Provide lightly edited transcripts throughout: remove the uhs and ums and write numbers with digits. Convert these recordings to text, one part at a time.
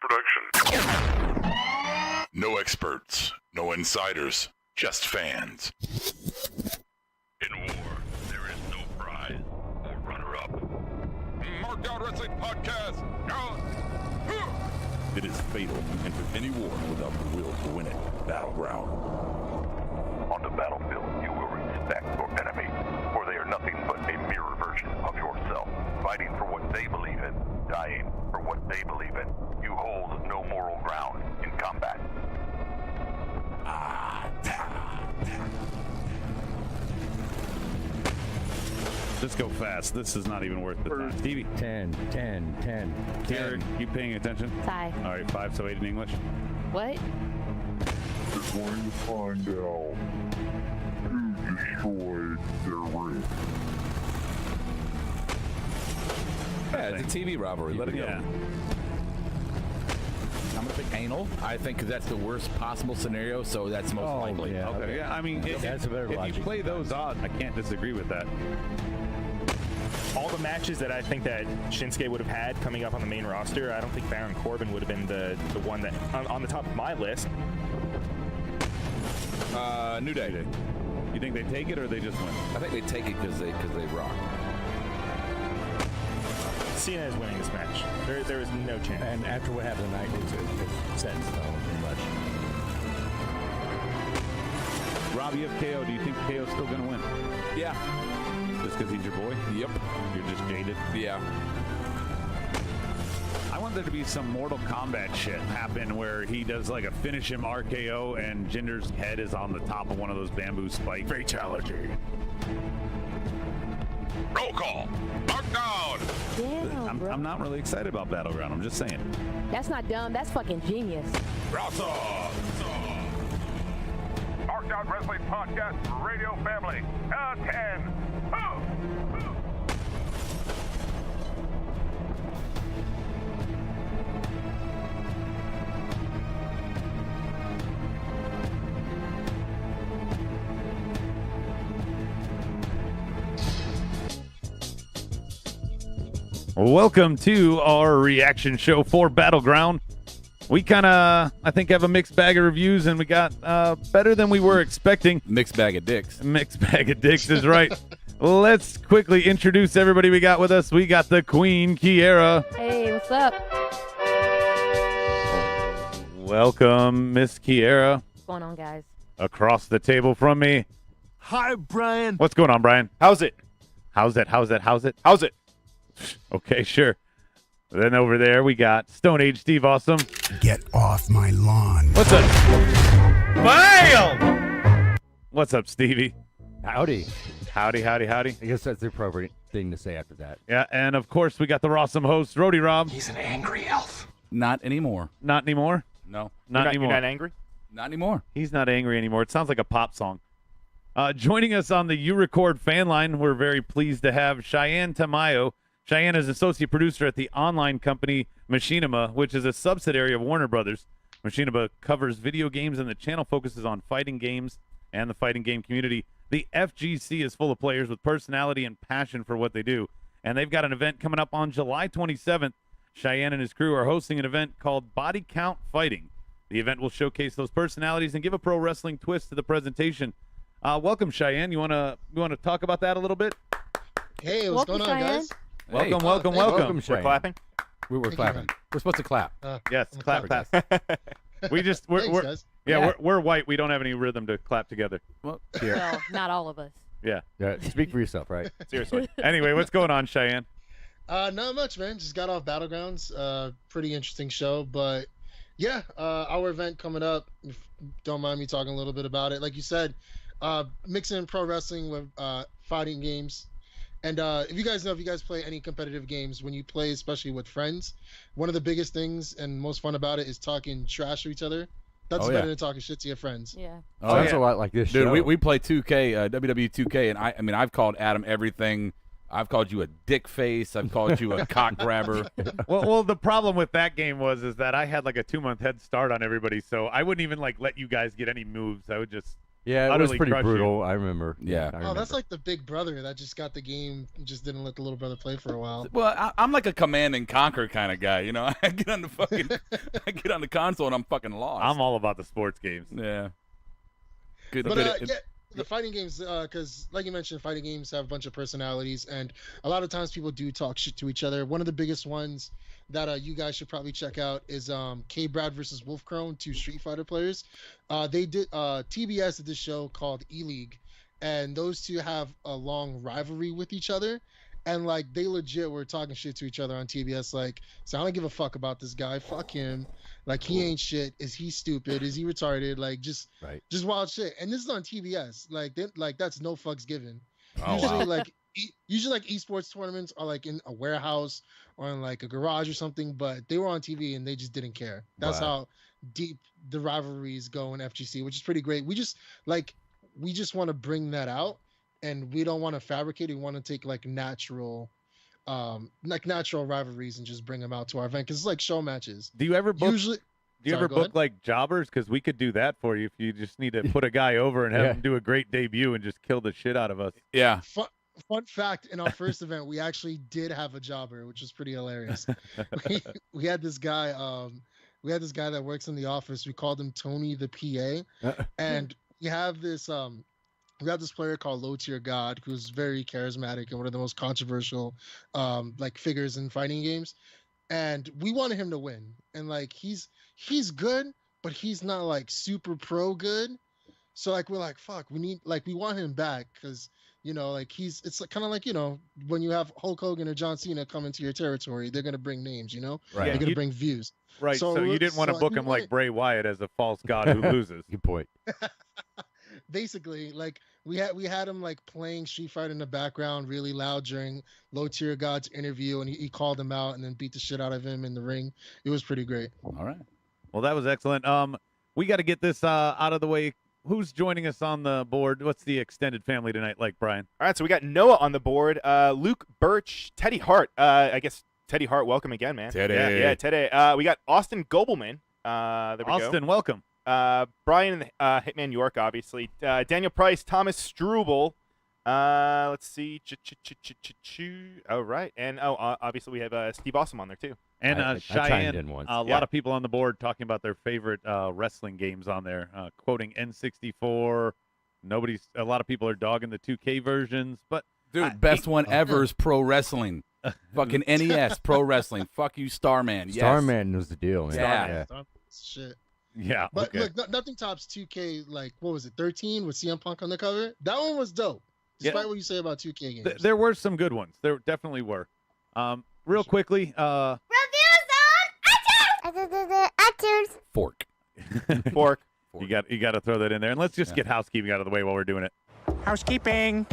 production. No experts, no insiders, just fans. In war, there is no prize or runner-up. Markdown Wrestling Podcast. It is fatal to enter any war without the will to win it. Battleground. On the battlefield, you will respect your enemy, for they are nothing but a mirror version of yourself, fighting for what they believe in, dying for what they believe in. You hold no moral ground in combat. Let's go fast. This is not even worth the time. Stevie. 10. Derek, you paying attention? Tye. All right, 5, so Aiden English. What? We're going to find out who destroyed their ring. Yeah, it's a TV rivalry. Let it go. Yeah. I'm going to pick anal. I think that's the worst possible scenario, so that's most likely. yeah. Okay, yeah, I mean, That's a better if logic. you play those odds, I can't disagree with that. All the matches that I think that Shinsuke would have had coming up on the main roster, I don't think Baron Corbin would have been the one that on the top of my list. New Day. You think they take it or they just win? I think they take it because they rock. Cena is winning this match. There is no chance. And after what happened tonight, it's set in stone pretty much. Rob, you have KO. Do you think KO's still going to win? Yeah. Just because he's your boy? Yep. You're just jaded? Yeah. I want there to be some Mortal Kombat shit happen where he does like a finish him RKO and Jinder's head is on the top of one of those bamboo spikes. Fatality. Roll call. Markdown. Damn, bro. I'm not really excited about Battleground. I'm just saying. That's not dumb. That's fucking genius. Markdown Wrestling Podcast Radio Family. 10. Welcome to our reaction show for Battleground. We kind of, I think, have a mixed bag of reviews, and we got better than we were expecting. Mixed bag of dicks. Mixed bag of dicks is right. Let's quickly introduce everybody we got with us. We got the Queen, Kiera. Hey, what's up? Welcome, Miss Kiera. What's going on, guys? Across the table from me. Hi, Brian. What's going on, Brian? How's it? How's it? How's it? How's it? How's it? Okay, sure. Then over there, we got Stone Age Steve Awesome. Get off my lawn. What's up? Bam! What's up, Stevie? Howdy. Howdy, howdy, howdy. I guess that's the appropriate thing to say after that. Yeah, and of course, we got the Rawsome host, Rody Rob. He's an angry elf. Not anymore. Not anymore? No. Not anymore. You're not angry? Not anymore. He's not angry anymore. It sounds like a pop song. Joining us on the You Record fan line, we're very pleased to have Cheyenne Tamayo. Cheyenne is associate producer at the online company Machinima, which is a subsidiary of Warner Brothers. Machinima covers video games, and the channel focuses on fighting games and the fighting game community. The FGC is full of players with personality and passion for what they do, and they've got an event coming up on July 27th. Cheyenne and his crew are hosting an event called Body Count Fighting. The event will showcase those personalities and give a pro wrestling twist to the presentation. Welcome, Cheyenne. You wanna talk about that a little bit? Hey, what's Welcome, going on, Cheyenne. guys? Welcome, Hey. welcome, Hey, welcome. We're Cheyenne. clapping? We're Thank you, clapping. We're supposed to clap. Yes, I'm clap, clapping, clap. Thanks, we're guys. yeah, we're white. We don't have any rhythm to clap together. Well, Well, not all of us. Yeah. Yeah, speak for yourself, right? Seriously. Anyway, what's going on, Cheyenne? Not much, man. Just got off Battlegrounds. Pretty interesting show, but yeah, our event coming up. If you don't mind me talking a little bit about it. Like you said, mixing in pro wrestling with fighting games. And if you guys play any competitive games, when you play, especially with friends, one of the biggest things and most fun about it is talking trash to each other. That's better than talking shit to your friends. Yeah. Oh, that's a lot like this Dude, show. we play 2K, WWE 2K, and I mean, I've called Adam everything. I've called you a dick face. I've called you a cock grabber. Well, the problem with that game is that I had like a 2-month head start on everybody, so I wouldn't even like let you guys get any moves. I would just Yeah, it was utterly pretty crush you. brutal. I remember. Yeah. I Oh, remember. that's like the big brother that just got the game, just didn't let the little brother play for a while. Well, I'm like a command and conquer kind of guy, you know. I get on the console and I'm fucking lost. I'm all about the sports games. Yeah. Good. But bit of- yeah, the fighting games, because like you mentioned, fighting games have a bunch of personalities, and a lot of times people do talk shit to each other. One of the biggest ones that you guys should probably check out is K Brad versus Wolf Crone, two Street Fighter players. They did TBS did this show called E-League, and those two have a long rivalry with each other. And like they legit were talking shit to each other on TBS, like, so I don't give a fuck about this guy. Fuck him. Like he ain't shit. Is he stupid? Is he retarded? Like just wild shit. And this is on TBS. Like that's no fucks given. Oh, Usually wow. usually esports tournaments are like in a warehouse or in like a garage or something, but they were on TV and they just didn't care. That's how deep the rivalries go in FGC, which is pretty great. We just want to bring that out. And we don't want to fabricate. We want to take like natural rivalries and just bring them out to our event because it's like show matches. Do you ever book? Usually, do you ever go book ahead. like jobbers? Because we could do that for you if you just need to put a guy over and have him do a great debut and just kill the shit out of us. Yeah. Fun fact: in our first event, we actually did have a jobber, which was pretty hilarious. we had this guy. We had this guy that works in the office. We called him Tony the PA, and we have this. We have this player called Low Tier God, who's very charismatic and one of the most controversial like figures in fighting games. And we wanted him to win. And like he's good, but he's not like super pro good. So like we're like, fuck, we want him back because like it's kind of like, when you have Hulk Hogan or John Cena come into your territory, they're gonna bring names, Right. They're gonna bring views. Right. So you didn't want to book him like Bray Wyatt as a false god who loses. Good point. Basically, like we had him like playing Street Fighter in the background really loud during Low Tier God's interview, and he called him out and then beat the shit out of him in the ring. It was pretty great. All right. Well, that was excellent. We got to get this out of the way. Who's joining us on the board? What's the extended family tonight like, Brian? All right, so we got Noah on the board, Luke Birch, Teddy Hart. I guess Teddy Hart, welcome again, man. Teddy. Yeah, Teddy. We got Austin Gobelman. There we go. Austin, welcome. Brian Hitman York, obviously. Daniel Price, Thomas Struble. Let's see. All right. And obviously we have Steve Awesome on there too. And I Cheyenne, chimed in once. a lot of people on the board talking about their favorite wrestling games on there, quoting N64. A lot of people are dogging the 2K versions, but Dude, best one ever is pro wrestling. Fucking NES pro wrestling. Fuck you, Starman. Yes. Starman was the deal, man. Yeah. Shit. yeah. But Okay. look, nothing tops 2K. Like, what was it, 13 with CM Punk on the cover? That one was dope. Despite what you say about 2K games. There were some good ones. There definitely were. Real quickly, Fork. Fork. you got to throw that in there, and let's just get housekeeping out of the way while we're doing it. Housekeeping.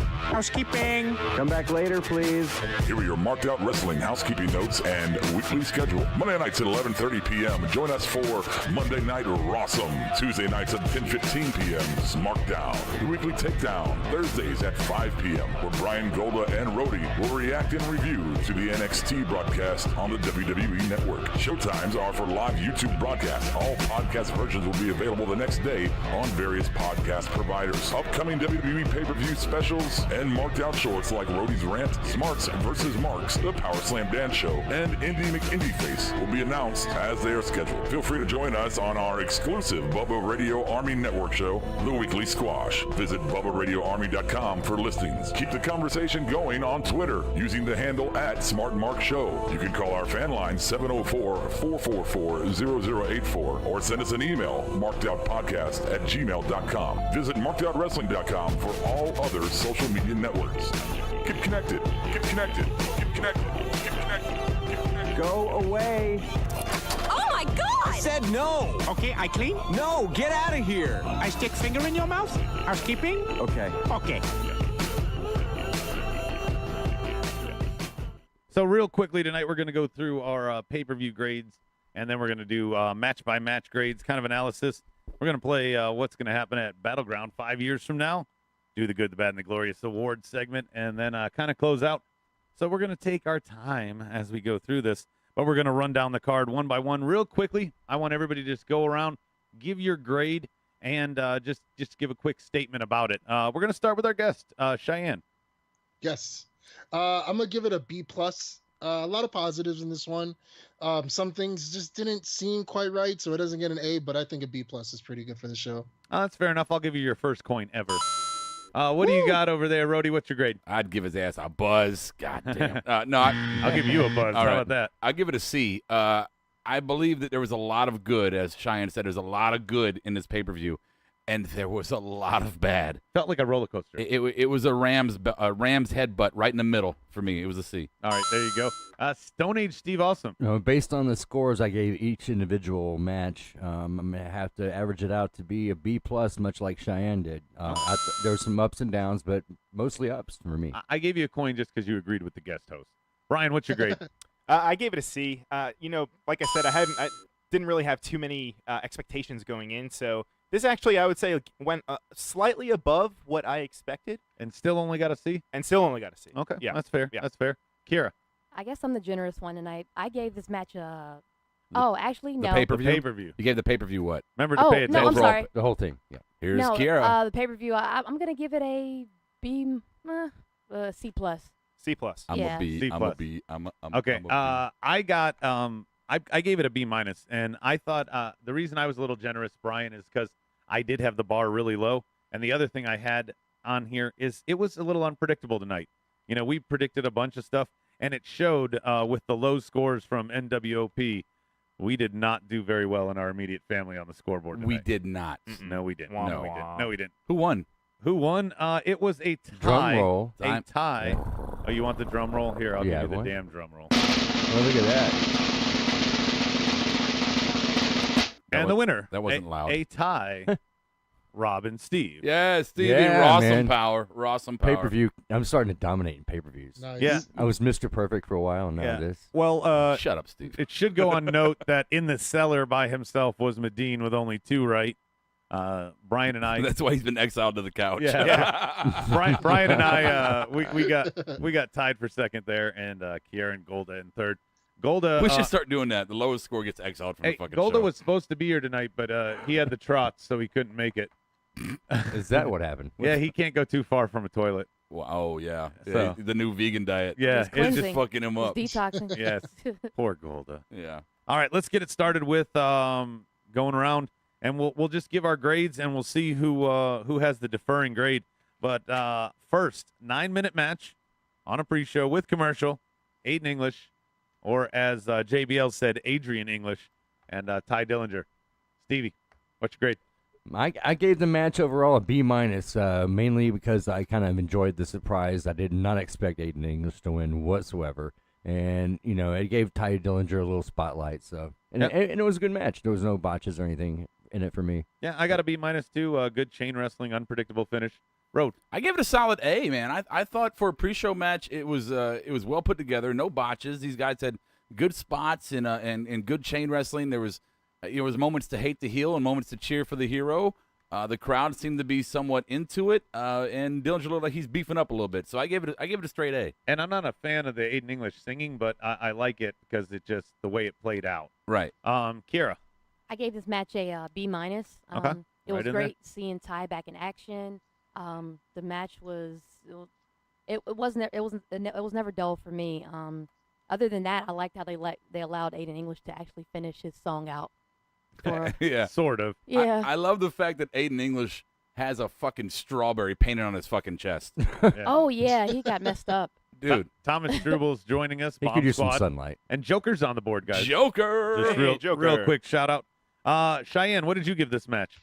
Come back later, please. Here are your marked out wrestling housekeeping notes and weekly schedule. Monday nights at 11:30 p.m. Join us for Monday Night Rawsome. Tuesday nights at 10:15 p.m. SmackDown. The weekly takedown. Thursdays at 5 p.m. where Brian Golda and Rhodey will react and review to the NXT broadcast on the WWE Network. Showtimes are for live YouTube broadcasts. All podcast versions will be available the next day on various podcast providers. Upcoming WWE pay-per-view specials and marked out shorts like Rhodey's Rant, Smarts versus Marks, the Power Slam Dance Show, and Indy McIndy Face will be announced as they are scheduled. Feel free to join us on our exclusive Bubba Radio Army Network show, The Weekly Squash. Visit BubbaRadioArmy.com for listings. Keep the conversation going on Twitter using the handle @SmartMarkShow. You can call our fan line 704-444-0084 or send us an email, markedoutpodcast@gmail.com. Visit markedoutwrestling.com for all other social media networks. Get connected. Get connected. Get connected. Get connected. Get connected. Go away. Oh my God! Said no. Okay, I clean? No, get out of here. I stick finger in your mouth? Housekeeping? Okay. Okay. So real quickly tonight, we're going to go through our pay-per-view grades, and then we're going to do match-by-match grades, kind of analysis. We're going to play what's going to happen at Battleground 5 years from now, do the good, the bad, and the glorious awards segment, and then kind of close out. So we're going to take our time as we go through this, but we're going to run down the card one by one real quickly. I want everybody to just go around, give your grade, and just give a quick statement about it. We're going to start with our guest, Cheyenne. Yes. I'm gonna give it a B plus. A lot of positives in this one. Some things just didn't seem quite right, so it doesn't get an A, but I think a B plus is pretty good for the show. That's fair enough. I'll give you your first coin ever. What do you got over there, Rody? What's your grade? I'd give his ass a buzz. God damn. I'll give you a buzz. How about that? I'll give it a C. I believe that there was a lot of good, as Cheyenne said. There's a lot of good in this pay-per-view, and there was a lot of bad. Felt like a roller coaster. It was a Rams headbutt right in the middle for me. It was a C. All right, there you go. Stone Age Steve Awesome. Based on the scores I gave each individual match, I'm going to have to average it out to be a B plus, much like Cheyenne did. There were some ups and downs, but mostly ups for me. I gave you a coin just because you agreed with the guest host. Brian, what's your grade? I gave it a C. Like I said, I didn't really have too many expectations going in, so this actually, I would say, went slightly above what I expected. And still only got a C? Okay. Yeah. That's fair. Yeah. That's fair. Kira. I guess I'm the generous one tonight. I gave this match a. Oh, actually, no. The pay-per-view? The pay-per-view. You gave the pay-per-view what? Remember to pay attention. No, I'm sorry. The whole thing. Yeah. Here's no, Kira. the pay-per-view, I'm going to give it a B, C plus. C plus. I'm Yeah. a B. C I'm plus. a B. Okay. I'm a B. I got I gave it a B minus, and I thought the reason I was a little generous, Brian, is because I did have the bar really low, and the other thing I had on here is it was a little unpredictable tonight. We predicted a bunch of stuff, and it showed with the low scores from NWOP. We did not do very well in our immediate family on the scoreboard tonight. We did not. No, we didn't. No, we didn't. No, we didn't. Who won? Who won? It was a tie. Drum roll. A tie. Oh, you want the drum roll? Here, I'll give you the damn drum roll. Oh, look at that. And the winner. That wasn't loud. A tie. Rob and Steve. Yeah, Stevie. Yeah, Rawsome man. power. Rawsome power. Pay-per-view. I'm starting to dominate in pay-per-views. Nice. Yeah. I was Mr. Perfect for a while, and now this. Well, Shut up, Steve. it should go on note that in the cellar by himself was Medine with only 2 right. Brian and I. That's why he's been exiled to the couch. Yeah. Brian and I, we got tied for second there, and Kiera and Golda in third. Golda. We should start doing that. The lowest score gets exiled from the fucking Golda show. was supposed to be here tonight, but he had the trots, so he couldn't make it. Is that what happened? Yeah, he can't go too far from a toilet. Well, oh, yeah. So- The new vegan diet. Yeah, It's It's just cleansing. fucking him up. It's detoxing. Yes. Poor Golda. Yeah. All right, let's get it started with going around, and we'll just give our grades, and we'll see who has the deferring grade. But first, 9-minute match on a pre-show with commercial, Aiden English, or as JBL said, Adrian English, and Tye Dillenger. Stevie, what's your grade? I gave the match overall a B minus, mainly because I kind of enjoyed the surprise. I did not expect Aiden English to win whatsoever, and it gave Tye Dillinger a little spotlight. So, and it was a good match. There was no botches or anything in it for me. Yeah, I got a B minus too. Good chain wrestling, unpredictable finish. Road. I gave it a solid A, man. I thought for a pre-show match it was well put together, no botches. These guys had good spots and good chain wrestling. There was moments to hate the heel and moments to cheer for the hero. The crowd seemed to be somewhat into it, and Dillinger looked like he's beefing up a little bit. So I gave it a straight A. And I'm not a fan of the Aiden English singing, but I like it because it just the way it played out. Right. Kira. I gave this match a B minus. Okay. It Right was in great seeing Tye back in action. The match was it was never dull for me. Other than that, I liked how they allowed Aiden English to actually finish his song out. Yeah. Sort of. Yeah. I love the fact that Aiden English has a fucking strawberry painted on his fucking chest. Oh yeah, he got messed up. Dude. Thomas Strubal's joining us. He Bomb could use Squad. some sunlight. And Joker's on the board, guys. Joker. Just Hey, Joker. real quick shout out. Cheyenne, what did you give this match?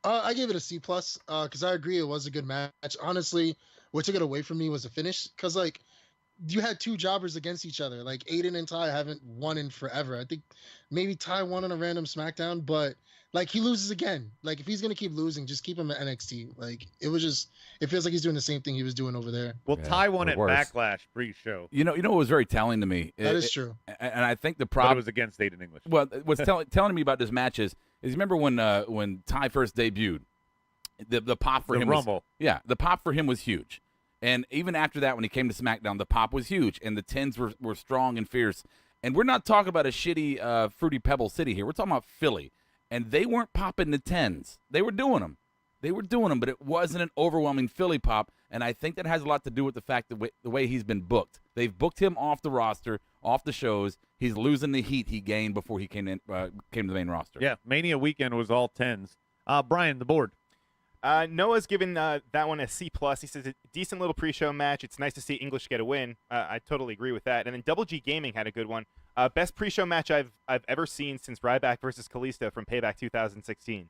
I gave it a C plus because I agree it was a good match. Honestly, what took it away from me was the finish because you had 2 jobbers against each other. Like Aiden and Tye haven't won in forever. I think maybe Tye won on a random SmackDown, but he loses again. Like if he's gonna keep losing, just keep him at NXT. Like it feels like he's doing the same thing he was doing over there. Well, Yeah, Tye won or at worse. Backlash pre-show. You know what was very telling to me? That is true. And I think the But it problem was against Aiden English. Well, what's telling me about this match is you remember when Tye first debuted, the pop for The him Rumble. was the pop for him was huge, and even after that when he came to SmackDown, the pop was huge, and the tens were strong and fierce. And we're not talking about a shitty Fruity Pebble City here. We're talking about Philly, and they weren't popping the 10s. They were doing them. But it wasn't an overwhelming Philly pop, and I think that has a lot to do with the fact that the way he's been booked. They've booked him off the roster, off the shows. He's losing the heat he gained before he came to the main roster. Yeah, Mania weekend was all 10s. Brian, the board. Noah's given that one a C+. He says a decent little pre-show match. It's nice to see English get a win. I totally agree with that. And then Double G Gaming had a good one. Best pre-show match I've ever seen since Ryback versus Kalisto from Payback 2016.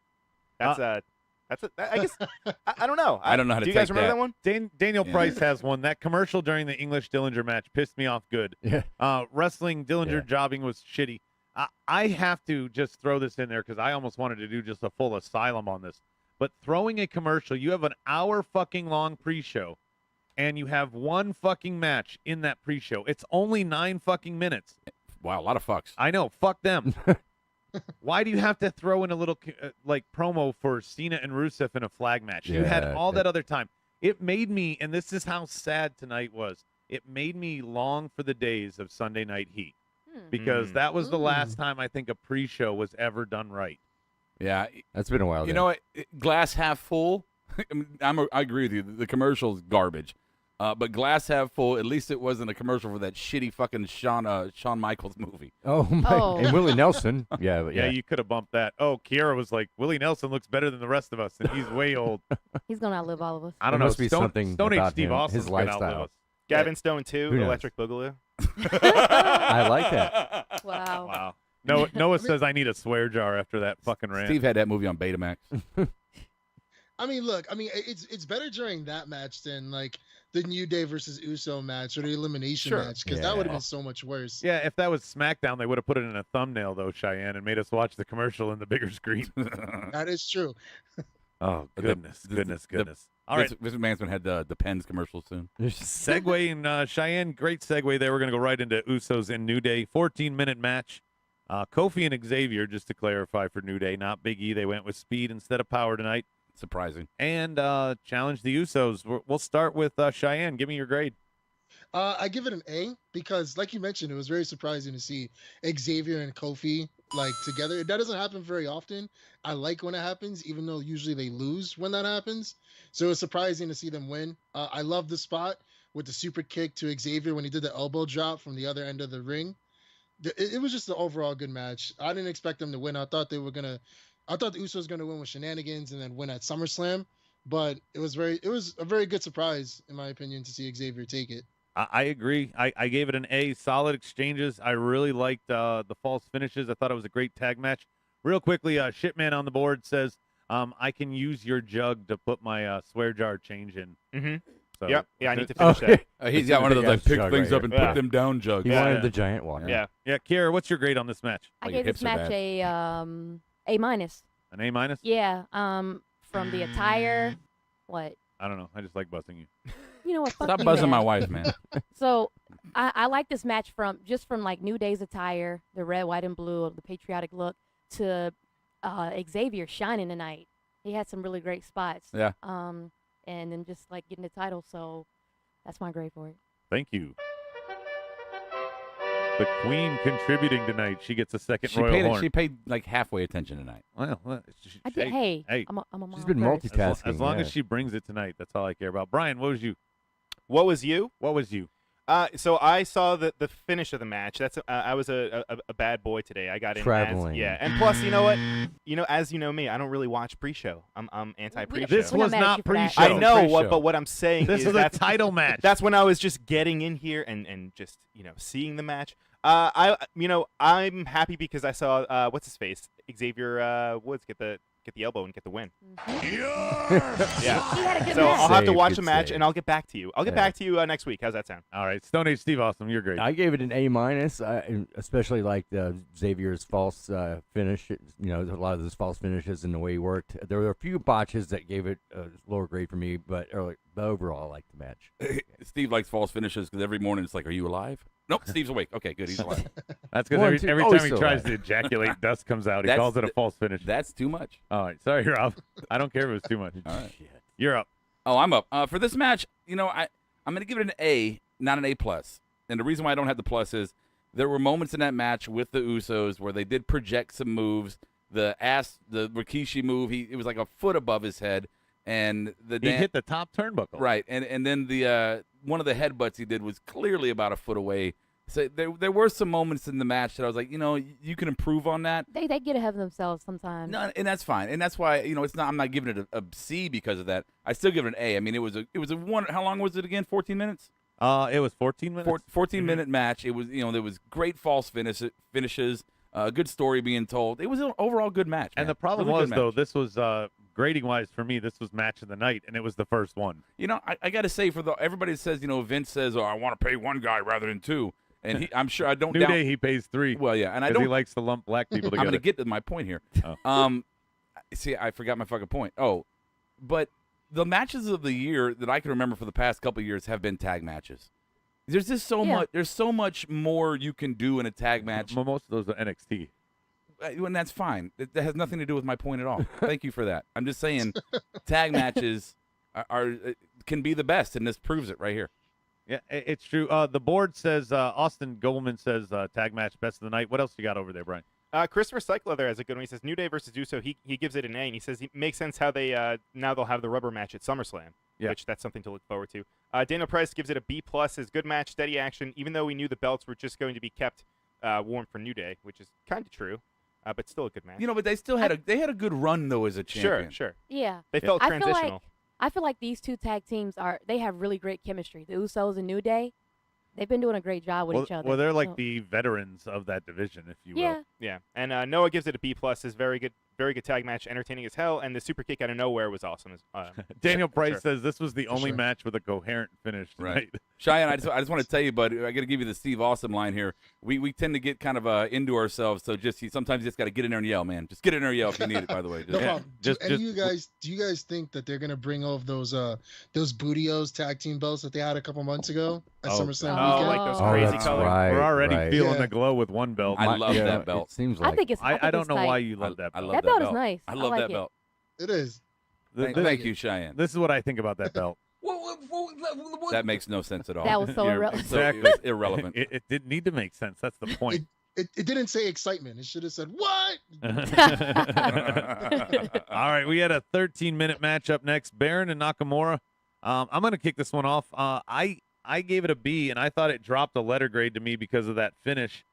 I guess I don't know. I don't know how to do you take guys remember that. one? Daniel Price has one. That commercial during the English Dillinger match pissed me off good. Yeah. Wrestling Dillinger jobbing was shitty. I have to just throw this in there because I almost wanted to do just a full asylum on this. But throwing a commercial, you have an hour fucking long pre-show, and you have one fucking match in that pre-show. It's only 9 fucking minutes. Wow, a lot of fucks. I know. Fuck them. Why do you have to throw in a little promo for Cena and Rusev in a flag match? You had all that other time. It made me, and this is how sad tonight was, it made me long for the days of Sunday Night Heat. Because that was the last time I think a pre-show was ever done right. Yeah. That's been a while. You know what? Glass half full. I agree with you. The commercial's garbage. But glass half full, at least it wasn't a commercial for that shitty fucking Shawn Michaels movie. Oh, my. And Willie Nelson. Yeah, you could have bumped that. Oh, Kiara was like, Willie Nelson looks better than the rest of us, and he's way old. He's going to outlive all of us. I don't know. Must be something Stone Age about Steve him, Austin's his gonna outlive lifestyle. us. Gavin Stone 2, Who knows? Electric Boogaloo. I like that. Wow. Noah says I need a swear jar after that fucking rant. Steve had that movie on Betamax. I mean, look, it's better during that match than like the New Day versus Uso match or the Elimination match, because that would have been so much worse. Yeah, if that was SmackDown, they would have put it in a thumbnail, though, Cheyenne, and made us watch the commercial in the bigger screen. That is true. Oh, goodness. All right. Vince McMahon had the Pens commercial soon. Segue, and Cheyenne, great segue there. We're going to go right into Usos and New Day. 14-minute match. Kofi and Xavier, just to clarify for New Day, not Big E. They went with speed instead of power tonight. Surprising. And challenged the Usos. We'll start with Cheyenne. Give me your grade. I give it an A because, like you mentioned, it was very surprising to see Xavier and Kofi like together. That doesn't happen very often. I like when it happens, even though usually they lose when that happens. So it's surprising to see them win. I love the spot with the super kick to Xavier when he did the elbow drop from the other end of the ring. It was just an overall good match. I didn't expect them to win. I thought the Usos was gonna win with shenanigans and then win at SummerSlam. But it was a very good surprise, in my opinion, to see Xavier take it. I agree. I gave it an A. Solid exchanges. I really liked the false finishes. I thought it was a great tag match. Real quickly, Shitman on the board says, I can use your jug to put my swear jar change in. Mm-hmm. So, yep. Yeah, I need to finish that. He's got one of those like pick jug things right up and here. put them down jugs. He wanted the giant one. Yeah. Yeah, Kiara, what's your grade on this match? I your gave this hips are match bad. A minus. An A minus? Yeah. From the attire, what? I don't know. I just like busting you. You know what? Fuck Stop you, buzzing man. my wife, man. So I like this match from like New Day's attire, the red, white, and blue, the patriotic look, to Xavier shining tonight. He had some really great spots. Yeah. And then just like getting the title. So that's my grade for it. Thank you. The Queen contributing tonight. She gets a second Royal Horn. She paid like halfway attention tonight. Well, I did. Hey, hey. I'm a mom. She's been first. multitasking. As long yeah. as she brings it tonight, that's all I care about. Brian, what was you? What was you? What was you? So I saw the finish of the match. That's I was a bad boy today. I got in Traveling. and plus, you know what? As you know me, I don't really watch pre-show. I'm anti-pre-show. This We're not was mad at not you for that. pre-show. I know pre-show. but what I'm saying This is is a that's title match. That's when I was just getting in here and just seeing the match. I'm happy because I saw what's his face, Xavier Woods get the elbow and get the win. Yeah. He had a good So match. I'll have to Save, watch good the match save. and I'll get back to you. I'll get back to you next week. How's that sound? All right. Stone Age Steve Awesome, you're great. I gave it an A minus. I especially liked Xavier's false finish. A lot of those false finishes and the way he worked. There were a few botches that gave it a lower grade for me, but overall, I liked the match. Steve likes false finishes because every morning it's like, "Are you alive?" Nope, Steve's awake. Okay, good. He's alive. That's because One, every two- time always he still tries alive. to ejaculate, dust comes out. He That's calls it a the- false finish. That's too much. All right. Sorry, Rob. I don't care if it was too much. All right. You're up. Oh, I'm up. For this match, I'm going to give it an A, not an A+. And the reason why I don't have the plus is there were moments in that match with the Usos where they did project some moves the Rikishi move. It was like a foot above his head, and he hit the top turnbuckle. Right, and then the one of the headbutts he did was clearly about a foot away. So there were some moments in the match that I was like, you can improve on that. They get ahead of themselves sometimes. No, and that's fine, and that's why it's not. I'm not giving it a C because of that. I still give it an A. I mean, it was a one. How long was it again? 14 minutes. It was 14 minutes. 14-minute match. It was there was great false finishes. Good story being told. It was an overall good match. And man. the problem really was good though, match. this was grading wise for me. This was match of the night, and it was the first one. I got to say everybody says Vince says, I want to pay one guy rather than two. And I'm sure I don't New doubt. Day he pays 3. Well, yeah, and I 'cause don't. he likes to lump black people together. I'm going to get to my point here. See, I forgot my fucking point. Oh, but the matches of the year that I can remember for the past couple of years have been tag matches. There's just so much. There's so much more you can do in a tag match. Most of those are NXT. And that's fine. That has nothing to do with my point at all. Thank you for that. I'm just saying, tag matches can be the best, and this proves it right here. Yeah, it's true. The board says Austin Goldman says tag match best of the night. What else you got over there, Brian? Christopher Cycler has a good one. He says New Day versus Uso. He gives it an A, and he says it makes sense how they now they'll have the rubber match at SummerSlam. Yeah. Which that's something to look forward to. Daniel Price gives it a B+. Says good match, steady action. Even though we knew the belts were just going to be kept warm for New Day, which is kind of true, but still a good match. But they still had a good run though as a champion. Sure. Yeah. They felt transitional. I feel like these two tag teams they have really great chemistry. The Usos and New Day, they've been doing a great job with each other. Well, they're like the veterans of that division, if you will. Yeah. And Noah gives it a B+. Is very good tag match, entertaining as hell, and the super kick out of nowhere was awesome. Daniel Price says this was the only match with a coherent finish tonight. Right. Cheyenne, I just want to tell you, bud, I got to give you the Steve Austin line here. We tend to get kind of into ourselves, so sometimes you just got to get in there and yell, man. Just get in there and yell if you need it. By the way, No problem. Do you guys think that they're gonna bring over those Bootios tag team belts that they had a couple months ago at SummerSlam weekend? Like those crazy colors. We're already feeling the glow with one belt. I love that belt. It seems like I think it's. I don't know tight. why you love that belt. That belt is nice. I love like that belt. It is. Thank you, Cheyenne. This is what I think about that belt. That makes no sense at all. That was so irrelevant. It was irrelevant. It didn't need to make sense. That's the point. It didn't say excitement. It should have said what? All right, we had a 13-minute match up next. Baron and Nakamura. I'm going to kick this one off. I gave it a B, and I thought it dropped a letter grade to me because of that finish.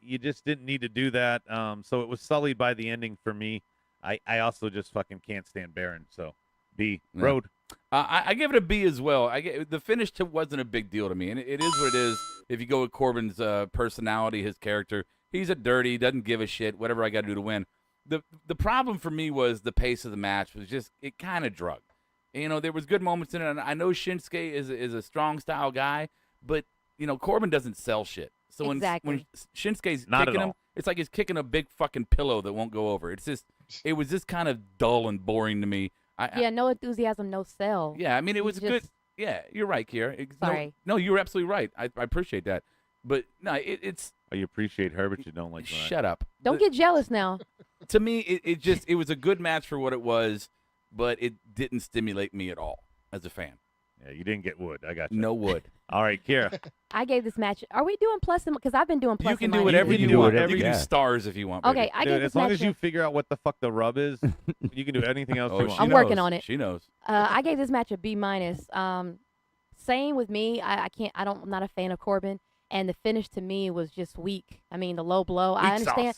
You just didn't need to do that. So it was sullied by the ending for me. I also just fucking can't stand Baron. So B. Yeah. Road. I give it a B as well. The finish wasn't a big deal to me, and it is what it is. If you go with Corbin's personality, his character, he's a dirty, doesn't give a shit, whatever I got to do to win. The problem for me was the pace of the match was just, it kind of drugged. There was good moments in it, and I know Shinsuke is a strong style guy, but, Corbin doesn't sell shit. So when Shinsuke's kicking him, it's like he's kicking a big fucking pillow that won't go over. It was just kind of dull and boring to me. No enthusiasm, no sell. Yeah, I mean, it was good. Yeah, you're right, Kiera. Sorry. No, you're absolutely right. I appreciate that. But no, it's. Oh, you appreciate her, but you don't like Brian. Shut up. Don't get jealous now. To me, it was a good match for what it was, but it didn't stimulate me at all as a fan. Yeah, you didn't get wood. I got you. No wood. All right, Kiera. I gave this match. Are we doing plus? Because I've been doing plus. You can and do minus. whatever you want. whatever You can you do want. stars if you want. Okay, baby. I Dude, gave this as long match as you figure out what the fuck the rub is, you can do anything else you want. I'm working on it. She knows. I gave this match a B minus. Same with me. I'm not a fan of Corbin, and the finish to me was just weak. I mean, the low blow. I understand.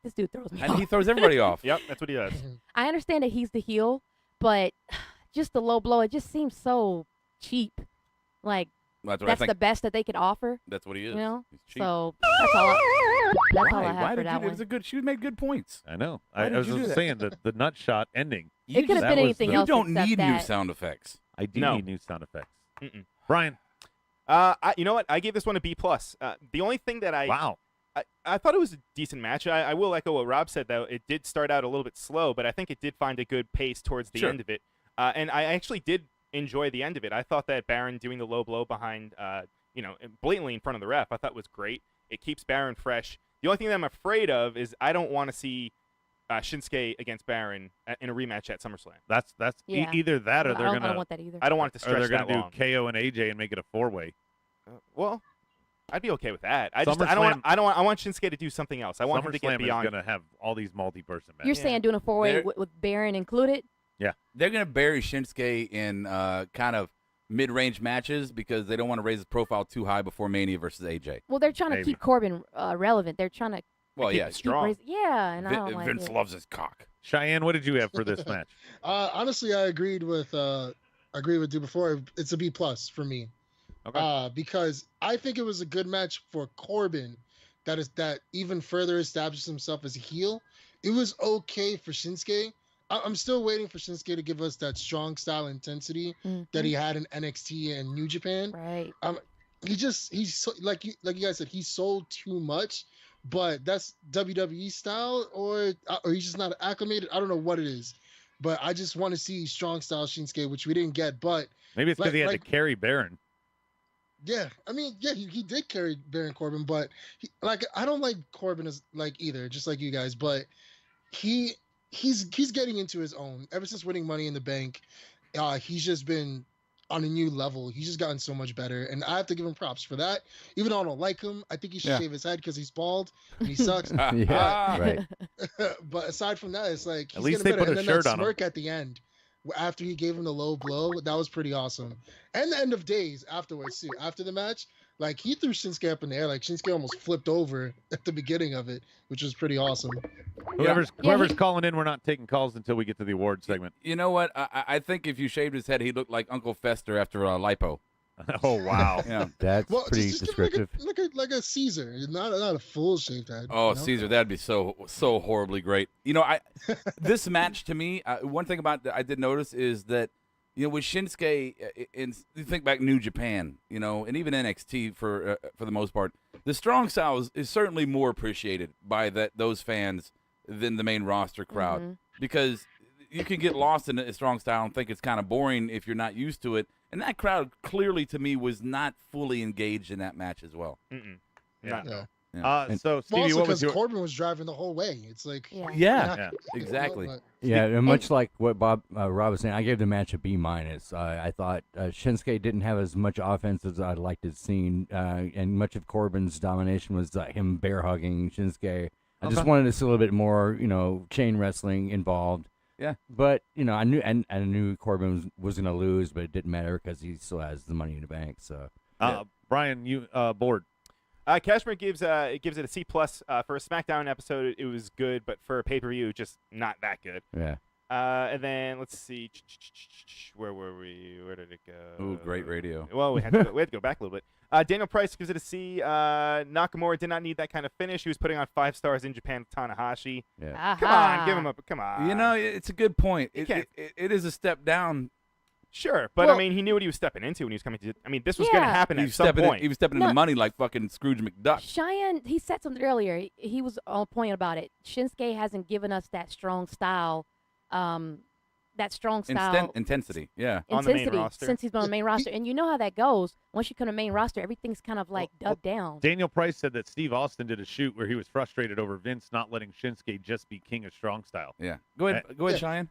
This dude throws me And off. he throws everybody off. Yep, that's what he does. I understand that he's the heel, but just the low blow, it just seems so cheap. Like That's the best that they could offer. That's what he is. You know. He's cheap. So that's all. All I have Why for that It one. was a good. She made good points. I know. Why I did was you do just that? saying the nut shot ending. It could have been anything You else. don't except need new that. sound effects. I do No. need new sound effects. Mm-mm. Brian. You know what? I gave this one a B+. The only thing that I thought it was a decent match. I will echo what Rob said, though. It did start out a little bit slow, but I think it did find a good pace towards the end of it. And I actually did enjoy the end of it. I thought that Baron doing the low blow behind, blatantly in front of the ref, I thought was great. It keeps Baron fresh. The only thing that I'm afraid of is I don't want to see Shinsuke against Baron in a rematch at SummerSlam. That's Yeah. Either that or I they're don't gonna. want that either. I don't want it to Or stretch they're that gonna long. do KO and AJ and make it a 4-way. Well, I'd be okay with that. I want Shinsuke to do something else. I want him to get beyond. SummerSlam is going to have all these multi-person matches. You're saying doing a 4-way with Baron included? Yeah. They're going to bury Shinsuke in kind of mid-range matches because they don't want to raise his profile too high before Mania versus AJ. Well, they're trying to keep Corbin relevant. They're trying to keep strong. and I don't like Vince it. loves his cock. Cheyenne, what did you have for this match? Honestly, I agreed with you before. It's a B+ for me. Okay. Because I think it was a good match for Corbin that even further established himself as a heel. It was okay for Shinsuke. I'm still waiting for Shinsuke to give us that strong style intensity that he had in NXT and New Japan. Right. He's so, like you guys said, he sold too much, but that's WWE style or he's just not acclimated. I don't know what it is, but I just want to see strong style Shinsuke, which we didn't get. But maybe it's because he had to carry Baron. Yeah, I mean, yeah, he did carry Baron Corbin, but I don't like Corbin as either, just like you guys, but he's getting into his own. Ever since winning Money in the Bank, he's just been on a new level. He's just gotten so much better, and I have to give him props for that. Even though I don't like him, I think he should shave his head because he's bald and he sucks. Right. But aside from that, it's like he's at least getting they better. put a and then shirt that on him. smirk at the end. After he gave him the low blow, that was pretty awesome. And the end of days afterwards too. After the match, he threw Shinsuke up in the air. Shinsuke almost flipped over at the beginning of it, which was pretty awesome. Whoever's calling in, we're not taking calls until we get to the award segment. You know what? I think if you shaved his head, he'd look like Uncle Fester after lipo. Oh wow, yeah, that's pretty just descriptive. Like a Caesar, not a full shaved head. Oh, Caesar, that'd be so horribly great. This match to me, one thing about I did notice is that with Shinsuke, you think back New Japan, and even NXT for the most part, the strong style is certainly more appreciated by those fans than the main roster crowd because you can get lost in a strong style and think it's kind of boring if you're not used to it. And that crowd clearly, to me, was not fully engaged in that match as well. Yeah. Yeah. So, Stevie, what was your... Corbin was driving the whole way. It's like... Yeah, exactly. Yeah, and much like what Rob was saying, I gave the match a B-. I thought Shinsuke didn't have as much offense as I'd like to have seen, and much of Corbin's domination was him bear-hugging Shinsuke. I just wanted to see a little bit more, chain wrestling involved. Yeah, but I knew Corbin was going to lose, but it didn't matter because he still has the Money in the Bank. So, Brian, you bored? Cashmere gives it a C+ for a SmackDown episode. It was good, but for a pay-per-view, just not that good. Yeah. And then let's see, where were we? Where did it go? Ooh, great radio. Well, we had to go back a little bit. Daniel Price gives it a C. Nakamura did not need that kind of finish. He was putting on 5 stars in Japan with Tanahashi. Yeah. Come on, give him a come on. It's a good point. It is a step down. Sure, but I mean, he knew what he was stepping into when he was coming to. I mean, this was going to happen at some point. He was stepping into money like fucking Scrooge McDuck. Cheyenne, he said something earlier. He was on point about it. Shinsuke hasn't given us that strong style. Intensity, yeah. On the main roster. Since he's been on the main roster. And you know how that goes. Once you come to the main roster, everything's kind of dubbed down. Daniel Price said that Steve Austin did a shoot where he was frustrated over Vince not letting Shinsuke just be king of strong style. Yeah. Go ahead, Cheyenne.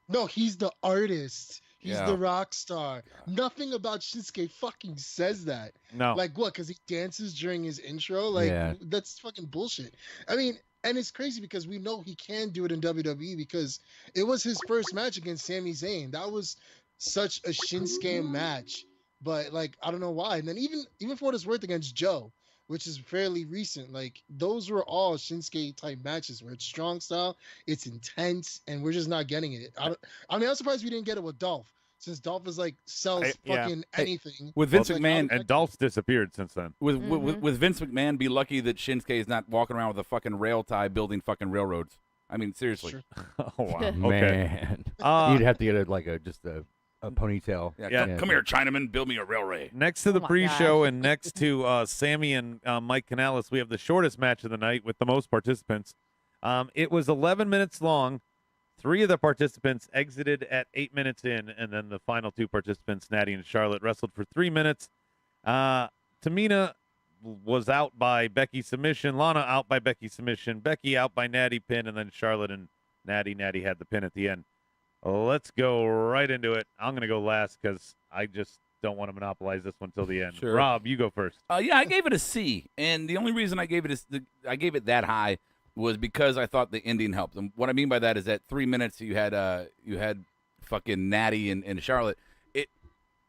No, he's the artist. He's the rock star. Nothing about Shinsuke fucking says that. No. What? Because he dances during his intro? That's fucking bullshit. I mean, and it's crazy because we know he can do it in WWE because it was his first match against Sami Zayn. That was such a Shinsuke match. But, I don't know why. And then even for what it's worth against Joe, which is fairly recent, those were all Shinsuke-type matches where it's strong style, it's intense, and we're just not getting it. I'm surprised we didn't get it with Dolph, since Dolph is sells fucking anything. With Vince McMahon, and Dolph's disappeared since then. With Vince McMahon, be lucky that Shinsuke is not walking around with a fucking rail tie building fucking railroads. I mean, seriously. Sure. Oh wow, okay. Man, you'd have to get a ponytail. Yeah. Come here, Chinaman, build me a railway. Next to the pre-show and next to Sami and Mike Kanellis, we have the shortest match of the night with the most participants. It was 11 minutes long. 3 of the participants exited at 8 minutes in, and then the final 2 participants, Natty and Charlotte, wrestled for 3 minutes. Tamina was out by Becky submission, Lana out by Becky submission, Becky out by Natty pin, and then Charlotte and Natty had the pin at the end. Let's go right into it. I'm going to go last because I just don't want to monopolize this one till the end. Sure. Rob, you go first. Yeah, I gave it a C, and the only reason I gave it that high was because I thought the ending helped. And what I mean by that is that 3 minutes you had fucking Natty and Charlotte.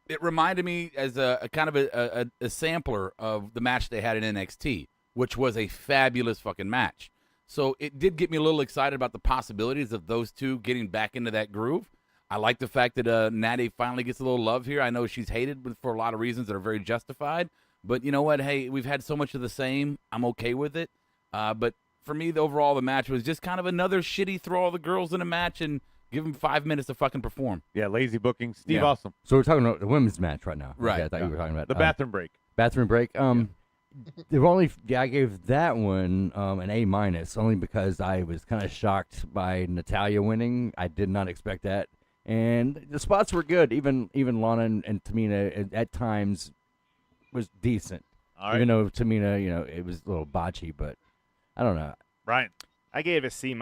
It reminded me as a kind of a sampler of the match they had in NXT, which was a fabulous fucking match. So it did get me a little excited about the possibilities of those two getting back into that groove. I like the fact that Natty finally gets a little love here. I know she's hated for a lot of reasons that are very justified. But you know what? Hey, we've had so much of the same. I'm okay with it. But for me, the match was just kind of another shitty throw all the girls in a match and give them 5 minutes to fucking perform. Yeah, lazy booking. Steve, awesome. So we're talking about the women's match right now. Right. Okay, I thought you were talking about The bathroom break. Bathroom break. I gave that one an A-, only because I was kind of shocked by Natalya winning. I did not expect that. And the spots were good. Even Lana and Tamina at times was decent. All right. Even though Tamina, it was a little botchy, but I don't know. Brian. I gave it a C-.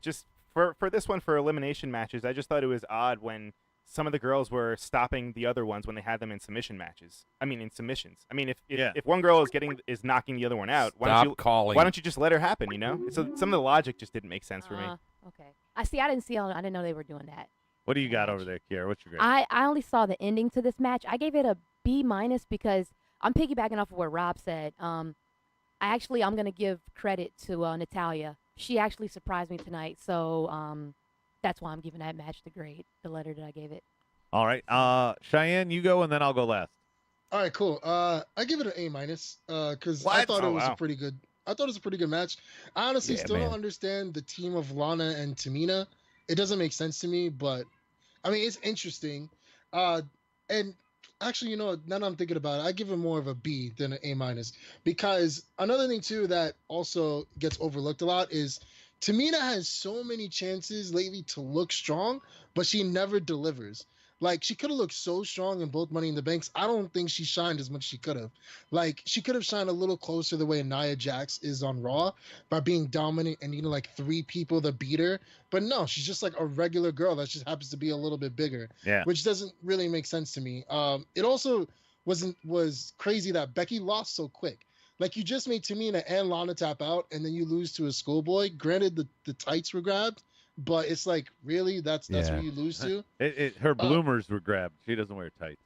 Just for this one, for elimination matches, I just thought it was odd when some of the girls were stopping the other ones when they had them in submission matches. I mean, in submissions. I mean, if one girl is knocking the other one out, why don't you just let her happen? So some of the logic just didn't make sense for me. Okay. I didn't know they were doing that. What do you got over there, Kiera? What's your grade? I only saw the ending to this match. I gave it a B- because I'm piggybacking off of what Rob said. I'm going to give credit to Natalya. She actually surprised me tonight, so that's why I'm giving that match the letter that I gave it. All right. Cheyenne, you go, and then I'll go last. All right, cool. I give it an A- because I thought it was a pretty good. I thought it was a pretty good match. I honestly don't understand the team of Lana and Tamina. It doesn't make sense to me, but I mean, it's interesting. And actually, now that I'm thinking about it, I give it more of a B than an A-, because another thing too that also gets overlooked a lot is Tamina has so many chances lately to look strong, but she never delivers. Like, she could have looked so strong in both Money in the Banks. I don't think she shined as much as she could have. Like, she could have shined a little closer the way Nia Jax is on Raw by being dominant and needing, like, 3 people to beat her. But no, she's just, like, a regular girl that just happens to be a little bit bigger. Yeah. Which doesn't really make sense to me. It also was crazy that Becky lost so quick. Like, you just made Tamina and Lana tap out, and then you lose to a schoolboy. Granted, the tights were grabbed. But it's like, really? That's what you lose to? Her bloomers were grabbed. She doesn't wear tights.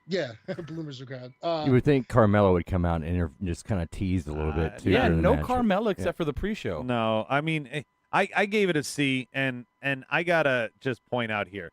Yeah, her bloomers were grabbed. You would think Carmella would come out and just kind of tease a little bit, too. Yeah, no match. Carmella except for the pre-show. No, I mean, I gave it a C, and I got to just point out here.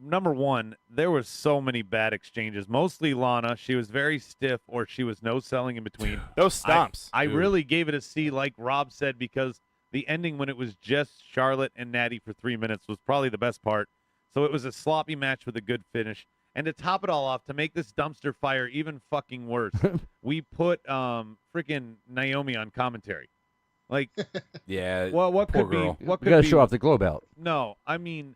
Number one, there were so many bad exchanges. Mostly Lana. She was very stiff, or she was no selling in between. Those stomps. I really gave it a C, like Rob said, because the ending when it was just Charlotte and Natty for 3 minutes was probably the best part. So it was a sloppy match with a good finish. And to top it all off, to make this dumpster fire even fucking worse, we put freaking Naomi on commentary. Like, yeah. Well, what poor could girl. be? What We could got to be? show off the glow belt. No, I mean,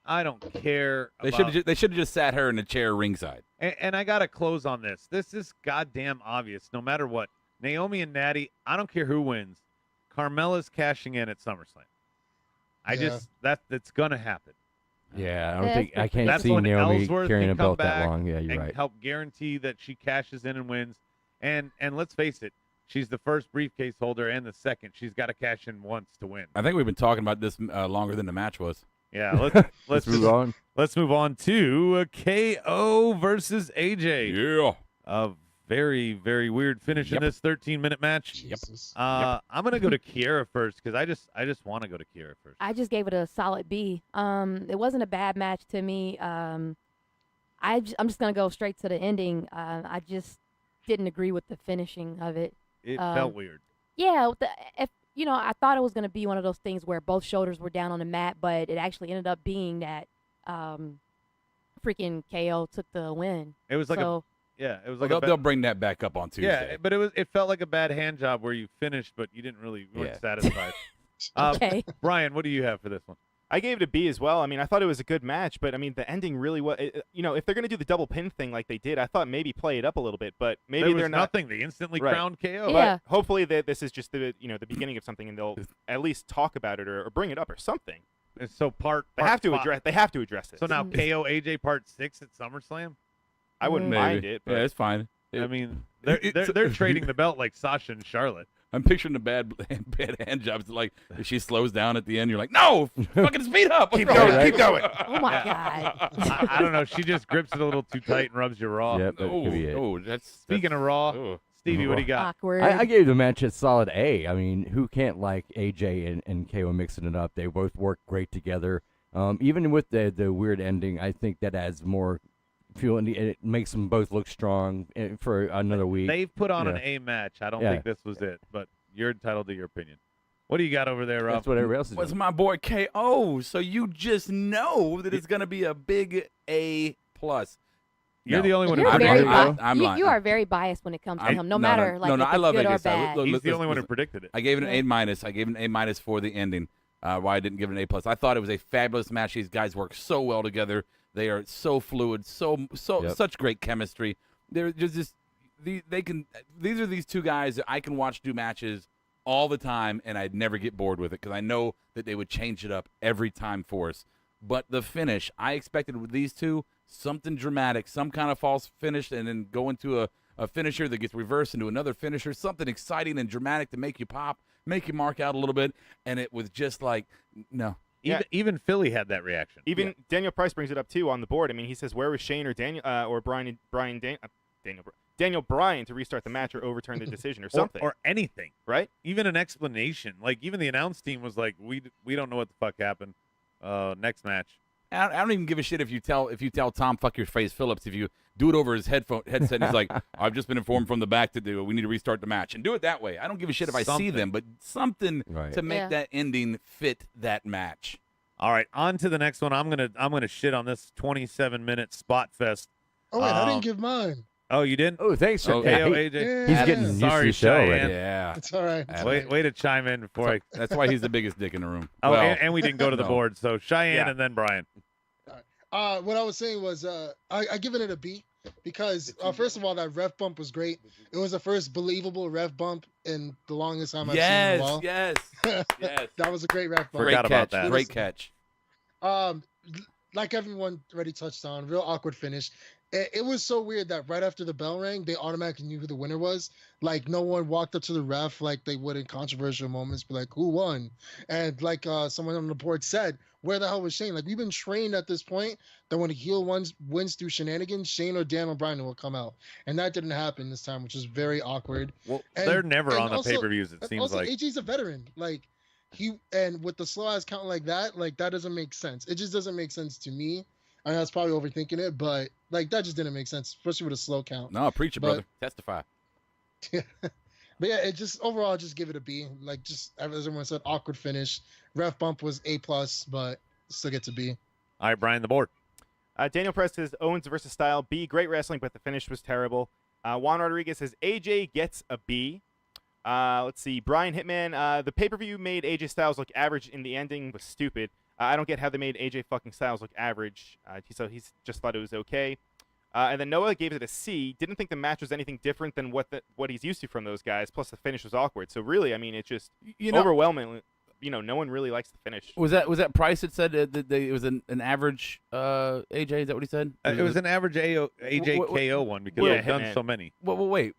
I don't care. They should have just sat her in a chair ringside. And I got to close on this. This is goddamn obvious. No matter what, Naomi and Natty, I don't care who wins. Carmella's cashing in at SummerSlam. That's gonna happen. Yeah, I can't That's see when Naomi Ellsworth carrying can a come belt back that long. Yeah, you're and right. help guarantee that she cashes in and wins. And let's face it, she's the first briefcase holder and the second. She's got to cash in once to win. I think we've been talking about this longer than the match was. Yeah, let's move on. Let's move on to KO versus AJ. Yeah. A very, very weird finish in this 13-minute match. Jesus. I'm gonna go to Kiera first because I just want to go to Kiera first. I just gave it a solid B. It wasn't a bad match to me. I'm just gonna go straight to the ending. I just didn't agree with the finishing of it. It felt weird. Yeah, I thought it was gonna be one of those things where both shoulders were down on the mat, but it actually ended up being that freaking KO took the win. It was like it was like they'll bring that back up on Tuesday. Yeah, but it felt like a bad hand job where you finished, but you didn't really weren't satisfied. Okay. Brian, what do you have for this one? I gave it a B as well. I mean, I thought it was a good match, but I mean, the ending really was. If they're going to do the double pin thing like they did, I thought maybe play it up a little bit, but maybe they're not. Nothing. They instantly crowned KO. Yeah. But hopefully, this is just the beginning of something, and they'll at least talk about it or bring it up or something. And so They have to address it. So now KO AJ Part 6 at SummerSlam. I wouldn't Maybe. mind it. But Yeah, it's fine. I mean, they're trading the belt like Sasha and Charlotte. I'm picturing the bad hand jobs. Like if she slows down at the end, you're like, no, fucking speed up. keep going, keep going. Oh my God. I don't know. She just grips it a little too tight and rubs you raw. Yep, that could be it. Oh, that's Speaking of raw, oh. Stevie, what do you got? Awkward. I gave the match a solid A. I mean, who can't like AJ and KO mixing it up? They both work great together. Even with the weird ending, I think that adds more feel, and it makes them both look strong for another week. They've put on an Yeah. A match. I don't Yeah. think this was it, but you're entitled to your opinion. What do you got over there, Rob? That's what everybody else is Was doing. my boy KO. So you just know that it's going to be a big A+. You're No. the only one who You're I'm predicted very it. lying. I'm lying. you are very biased when it comes to I'm- him, no no, matter no, like no, if I it's love good or AJ Styles. bad. Look, He's the only one who listen. predicted it. I gave it an A-. I gave it an A- for the ending. Why I didn't give it an A+. I thought it was a fabulous match. These guys work so well together. They are so fluid, such great chemistry. They're just these are these two guys that I can watch do matches all the time, and I'd never get bored with it because I know that they would change it up every time for us. But the finish, I expected with these two something dramatic, some kind of false finish, and then go into a finisher that gets reversed into another finisher, something exciting and dramatic to make you pop, make you mark out a little bit, and it was just like, no. Even Philly had that reaction. Even Daniel Price brings it up too on the board. I mean, he says, "Where was Shane or Daniel or Daniel Bryan to restart the match or overturn the decision or something or anything, right? Even an explanation. Like even the announce team was like, "We don't know what the fuck happened." Next match. I don't even give a shit if you tell Tom fuck your face Phillips, if you do it over his headset and he's like, I've just been informed from the back we need to restart the match, and do it that way. I don't give a shit if I see them, but something to make that ending fit that match. All right, on to the next one. I'm gonna shit on this 27-minute spot fest. Oh wait, I didn't give mine. Oh, you didn't? Oh, thanks, KO, AJ. Yeah. He's getting used to Sorry, the show already. Cheyenne. Yeah. It's all right. It's all Way, right. way to chime in before I. That's why he's the biggest dick in the room. Oh, Well, and we didn't go to the no. board. So Cheyenne Yeah. and then Brian. What I was saying was I given it a B because first of all, that ref bump was great. It was the first believable ref bump in the longest time I've seen in a while. Yes. That was a great ref bump. Forgot about that. Great catch. Like everyone already touched on, real awkward finish. It was so weird that right after the bell rang, they automatically knew who the winner was. Like no one walked up to the ref like they would in controversial moments, be like, "Who won?" And like someone on the board said, "Where the hell was Shane?" Like we've been trained at this point that when a heel wins through shenanigans, Shane or Daniel Bryan will come out, and that didn't happen this time, which is very awkward. Well, And- they're never and on the also- pay-per-views. It seems also, like. AJ's a veteran. Like and with the slow ass count like that doesn't make sense. It just doesn't make sense to me. I mean, I was probably overthinking it, but like that just didn't make sense, especially with a slow count. No, preach it, But- brother. Testify. But yeah, it just overall just give it a B. Like just as everyone said, awkward finish. Ref bump was A+, but still gets a B. All right, Brian, the board. Daniel Press says Owens versus Style, B. Great wrestling, but the finish was terrible. Juan Rodriguez says AJ gets a B. Let's see. Brian Hitman, the pay-per-view made AJ Styles look average in the ending was stupid. I don't get how they made AJ fucking Styles look average. So he's just thought it was okay. And then Noah gave it a C. Didn't think the match was anything different than what he's used to from those guys. Plus the finish was awkward. So really, I mean, it's just overwhelmingly. No one really likes the finish. Was that Price that said that it was an average AJ? Is that what he said? It was an average AJ KO one because they've done so many. Wait.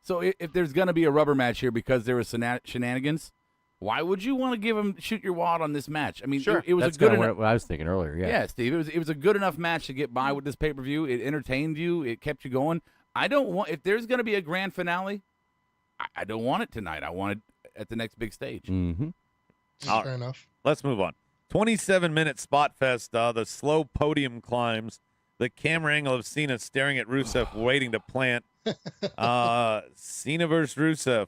So if there's gonna be a rubber match here because there was shenanigans, why would you want to give him shoot your wad on this match? I mean, Sure. it was That's a good kinda enough. what I was thinking earlier. Yeah. Steve. It was a good enough match to get by with this pay-per-view. It entertained you. It kept you going. I don't want if there's going to be a grand finale. I don't want it tonight. I want it at the next big stage. Mm-hmm. Fair enough. Let's move on. 27-minute spot fest. The slow podium climbs. The camera angle of Cena staring at Rusev, waiting to plant. Cena versus Rusev.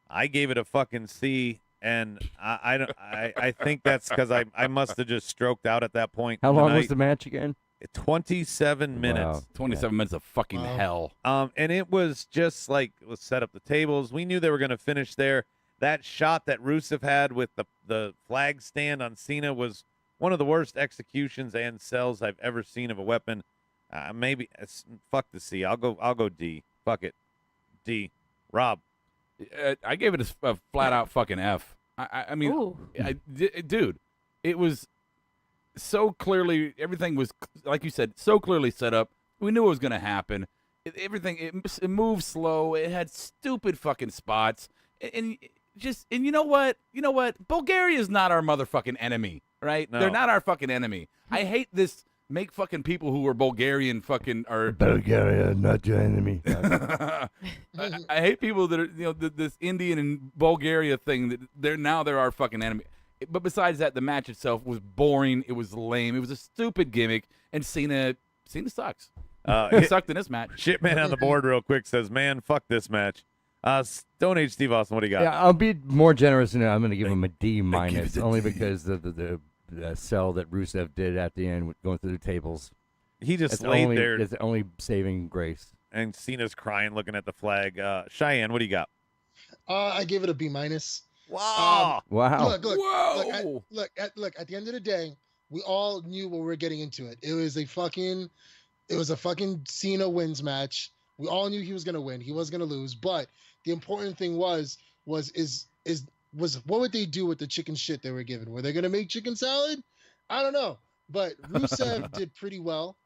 I gave it a fucking C, and I think that's because I must have just stroked out at that point. How long was tonight. the match again? 27 minutes. Wow. 27 minutes of fucking hell. And it was just like, let's set up the tables. We knew they were going to finish there. That shot that Rusev had with the flag stand on Cena was one of the worst executions and sells I've ever seen of a weapon. Maybe fuck the C. I'll go D. Fuck it. D. Rob. I gave it a flat out fucking F. I mean, Ooh. dude, it was so clearly everything was like you said, so clearly set up We knew it was going to happen. It moved slow. It had stupid fucking spots. And you know what? You know what? Bulgaria is not our motherfucking enemy, right? No. They're not our fucking enemy. I hate this. Make fucking people who are Bulgarian fucking are Bulgaria, not your enemy. I hate people that are this Indian and Bulgaria thing that they're our fucking enemy. But besides that, the match itself was boring. It was lame. It was a stupid gimmick. And Cena sucks. He sucked in this match. Shitman on the board real quick says, "Man, fuck this match." Stone Age Steve Austin, what do you got? Yeah, I'll be more generous, and I'm going to give him a D minus, only because the sell that Rusev did at the end, with going through the tables. He just laid there. It's the only saving grace. And Cena's crying, looking at the flag. Cheyenne, what do you got? I give it a B minus. Wow! Wow! Look, Whoa! look. At the end of the day, we all knew what we were getting into. It was a fucking Cena wins match. We all knew he was gonna win. He was gonna lose. But the important thing was what would they do with the chicken shit they were given? Were they gonna make chicken salad? I don't know. But Rusev did pretty well.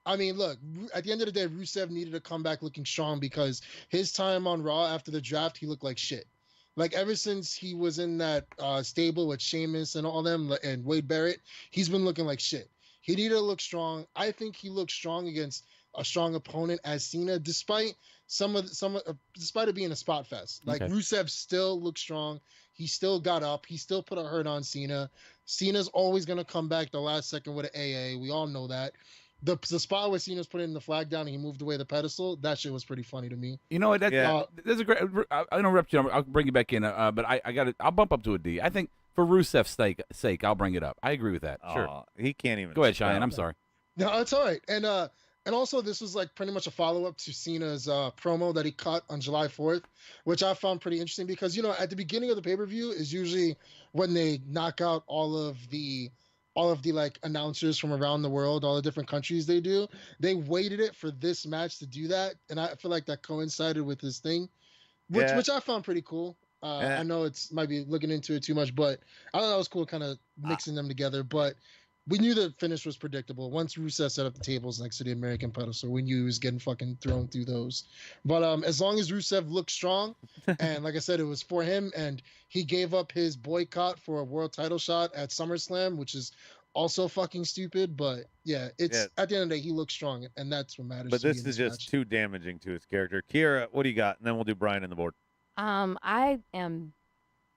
I mean, look, at the end of the day, Rusev needed to come back looking strong because his time on Raw after the draft, he looked like shit. Like, ever since he was in that stable with Sheamus and all them and Wade Barrett, he's been looking like shit. He needed to look strong. I think he looked strong against a strong opponent as Cena, despite despite it being a spot fest. Like, okay. Rusev still looked strong. He still got up. He still put a hurt on Cena. Cena's always going to come back the last second with an AA. We all know that. The spot where Cena's putting the flag down and he moved away the pedestal, that shit was pretty funny to me. You know what? There's a great. I interrupt you. I'll bring you back in. But I'll bump up to a D. I think for Rusev's sake, I'll bring it up. I agree with that. Sure. He can't even. Go ahead, Cheyenne. I'm sorry. No, it's all right. And also, this was like pretty much a follow-up to Cena's promo that he cut on July 4th, which I found pretty interesting because, at the beginning of the pay-per-view is usually when they knock out all of the like announcers from around the world, all the different countries they do. They waited it for this match to do that, and I feel like that coincided with this thing, which I found pretty cool. I know it's might be looking into it too much, but I thought that was cool, kind of mixing them together. But we knew the finish was predictable. Once Rusev set up the tables next to the American pedestal, we knew he was getting fucking thrown through those. But as long as Rusev looked strong, and like I said, it was for him, and he gave up his boycott for a world title shot at SummerSlam, which is also fucking stupid. But at the end of the day, he looked strong, and that's what matters. But to me this in is just match. too damaging to his character. Kiera, what do you got? And then we'll do Brian on the board. I am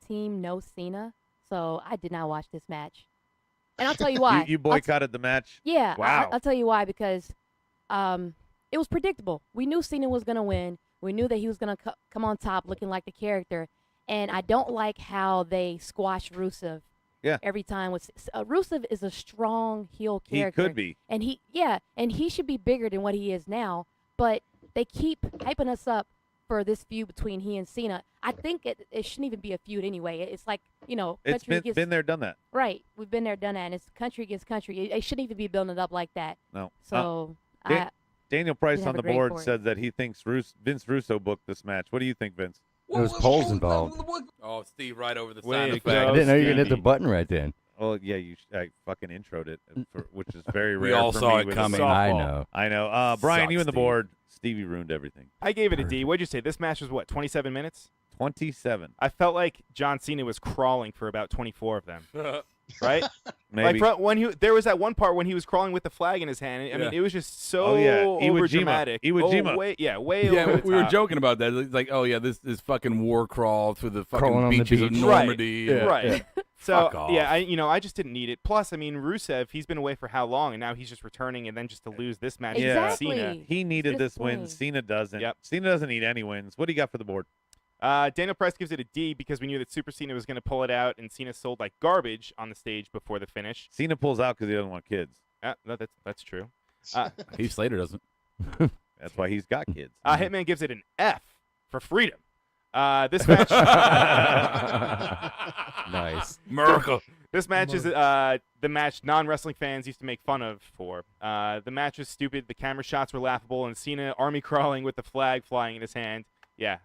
team no Cena, so I did not watch this match. And I'll tell you why. You boycotted the match? Yeah. Wow. I'll tell you why, because it was predictable. We knew Cena was going to win. We knew that he was going to come on top looking like the character. And I don't like how they squash Rusev every time. Rusev is a strong heel character. He could be. And he should be bigger than what he is now. But they keep hyping us up for this feud between he and Cena. I think it shouldn't even be a feud anyway. It's like, it's been there, done that. Right. We've been there, done that. And it's country against country. It shouldn't even be building it up like that. No. So Daniel Price on the board for it. said that he thinks Vince Russo booked this match. What do you think, Vince? There was polls involved. Oh, Steve, right over the Way sound to effect. go. I didn't know you could hit the button right then. Oh, yeah, I fucking introed it, which is very rare. We all for saw me it with coming. softball. I know. Brian, Sucks, you on the Steve. board. Stevie ruined everything. I gave it a D. What'd you say? This match was what, 27 minutes? 27. I felt like John Cena was crawling for about 24 of them. Right? Maybe. Like there was that one part when he was crawling with the flag in his hand. I mean, it was just so over dramatic. Iwo Jima. Way over the we were top. joking about that. It's like, this fucking war crawl through the fucking Crawling on the beaches of beach. Normandy. Right. So Fuck off. I just didn't need it. Plus, I mean, Rusev, he's been away for how long, and now he's just returning, and then just to lose this match against Exactly. Cena. He needed This this win. point. Cena doesn't. Yep. Cena doesn't need any wins. What do you got for the board? Daniel Price gives it a D because we knew that Super Cena was going to pull it out, and Cena sold like garbage on the stage before the finish. Cena pulls out because he doesn't want kids. No, that's true. Heath Slater doesn't. That's why he's got kids. Hitman gives it an F for freedom. This match. Nice. Miracle. This match is the match non-wrestling fans used to make fun of for. The match was stupid. The camera shots were laughable, and Cena army crawling with the flag flying in his hand. Yeah,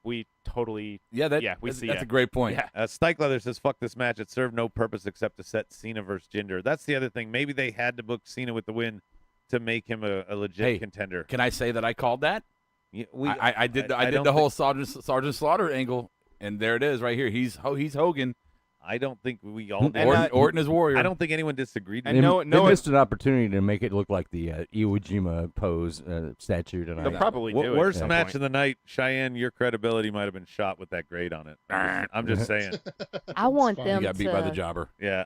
we totally. That's a great point. Yeah. Stike Leather says, fuck this match. It served no purpose except to set Cena versus Jinder. That's the other thing. Maybe they had to book Cena with the win to make him a legit contender. Can I say that I called that? Yeah, I did the whole Sergeant Slaughter angle, and there it is right here. He's Hogan. I don't think we all did. Orton is Warrior. I don't think anyone disagreed. And they missed an opportunity to make it look like the Iwo Jima pose statue tonight. They'll probably do it. Worst match of the night, Cheyenne. Your credibility might have been shot with that grade on it. I'm just saying. I want them. You got beat by the jobber. Yeah.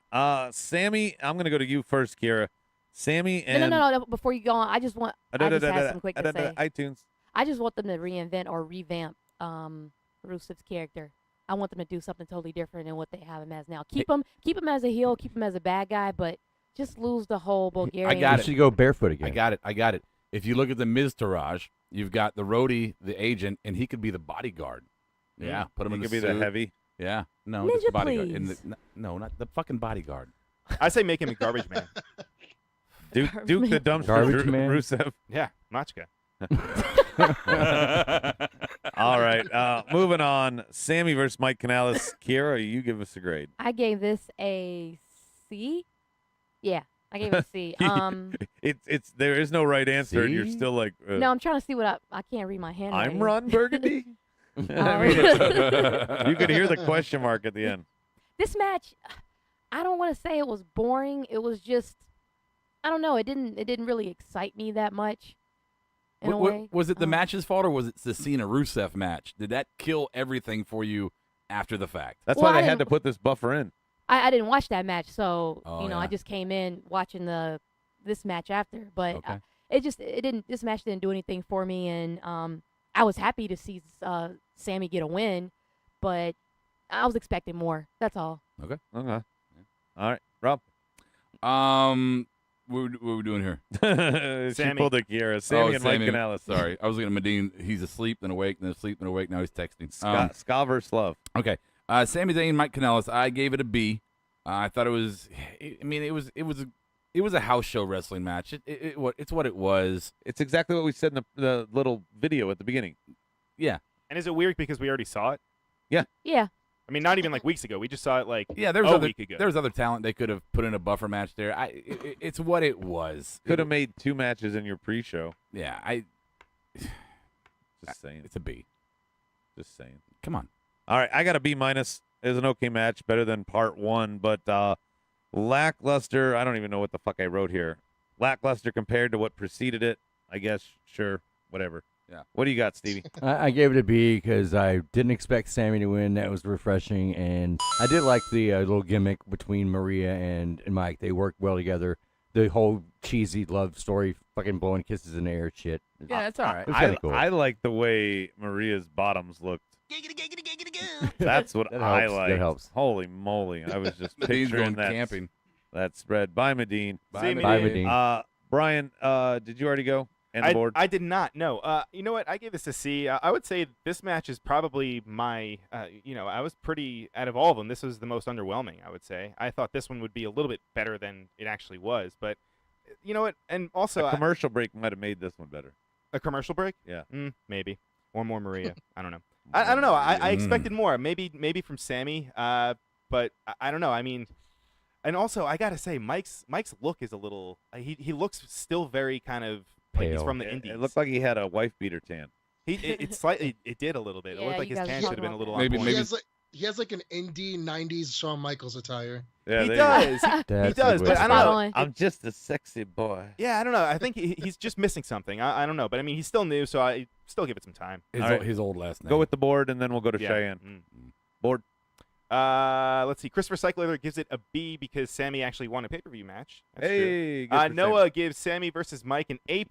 Sammy, I'm gonna go to you first, Kira. Sammy and no. Before you go on, I just want. I just have some quick to say. iTunes. I just want them to reinvent or revamp Rusev's character. I want them to do something totally different than what they have him as now. Keep him as a heel, keep him as a bad guy, but just lose the whole Bulgarian. I got it. Should go barefoot again. I got it. If you look at the Miztourage, you've got the roadie, the agent, and he could be the bodyguard. Yeah, put him in the suit. He could be the heavy. Yeah, no, Ninja, just the bodyguard. please. No, not the fucking bodyguard. I say make him a garbage man. Duke the dumpster. Garbage man. Rusev. Yeah, Machka. All right, moving on. Sammy versus Mike Kanellis. Kira, you give us a grade. I gave this a C. Yeah, I gave it a C. It's there is no right answer, and you're C? still like. No, I'm trying to see what I can't read my handwriting. I'm Ron Burgundy. I mean, you could hear the question mark at the end. This match, I don't want to say it was boring. It was just, I don't know. It didn't really excite me that much. In a way. Was it the match's fault, or was it the Cena Rusev match? Did that kill everything for you after the fact? That's Well, why I they had to didn't- put this buffer in. I didn't watch that match, so Oh, I yeah. just came in watching this match after. But Okay. this match didn't do anything for me, and I was happy to see Sammy get a win, but I was expecting more. That's all. Okay. All right, Rob. What are we doing here? She Sammy. pulled a Kira. Sammy and Mike Kanellis. Sorry, I was looking at Medine. He's asleep, then awake, then asleep, then awake. Now he's texting. Ska versus Love. Okay. Sami Zayn, Mike Kanellis. I gave it a B. I thought it was. I mean, it was a house show wrestling match. It's what it was. It's exactly what we said in the little video at the beginning. Yeah. And is it weird because we already saw it? Yeah. I mean, not even like weeks ago. We just saw it like Yeah, there was a other week ago. there was other talent they could have put in a buffer match there. It's what it was. Could have made 2 matches in your pre-show. Yeah, Just saying. it's a B. Just saying. Come on. All right, I got a B minus. It was an okay match, better than part 1, but lackluster. I don't even know what the fuck I wrote here. Lackluster compared to what preceded it. I guess. Sure. Whatever. Yeah. What do you got, Stevie? I gave it a B because I didn't expect Sammy to win. That was refreshing, and I did like the little gimmick between Maria and Mike. They worked well together. The whole cheesy love story, fucking blowing kisses in the air shit. Yeah, that's all right. It was kinda cool. I like the way Maria's bottoms looked. That's what That I helps. like. That helps. Holy moly! I was just Madine's picturing going that camping. that spread. Bye, Medine. See me. Bye, Medine. Brian, did you already go? And the board? I did not. No. You know what? I gave this a C. I would say this match is probably my. I was pretty out of all of them. This was the most underwhelming. I would say. I thought this one would be a little bit better than it actually was. But you know what? And also a commercial break might have made this one better. a commercial break. Yeah. Maybe. Or more Maria. I don't know. I don't know. I expected more. Maybe from Sammy. But I don't know. I mean. And also, I gotta say, Mike's look is a little. He looks still very kind of like he's Pale. from the Indies. It looked like he had a wife beater tan. It slightly. It did a little bit. It Yeah, looked like you his guys tan were should have been a talking little. about on Maybe- point. He has like an indie '90s Shawn Michaels attire. Yeah, He there you does. He That's does. a But good I don't Spot know. on. go. I'm just a sexy boy. Yeah, I don't know. I think he's just missing something. I don't know. But I mean, he's still new, so I still give it some time. His, All right. his old last name. Go with the board, and then we'll go to Yeah. Cheyenne. Mm. Board. Let's see. Christopher Cycler gives it a B because Sammy actually won a pay-per-view match. That's true. Hey, good for Noah gives Sammy versus Mike an A++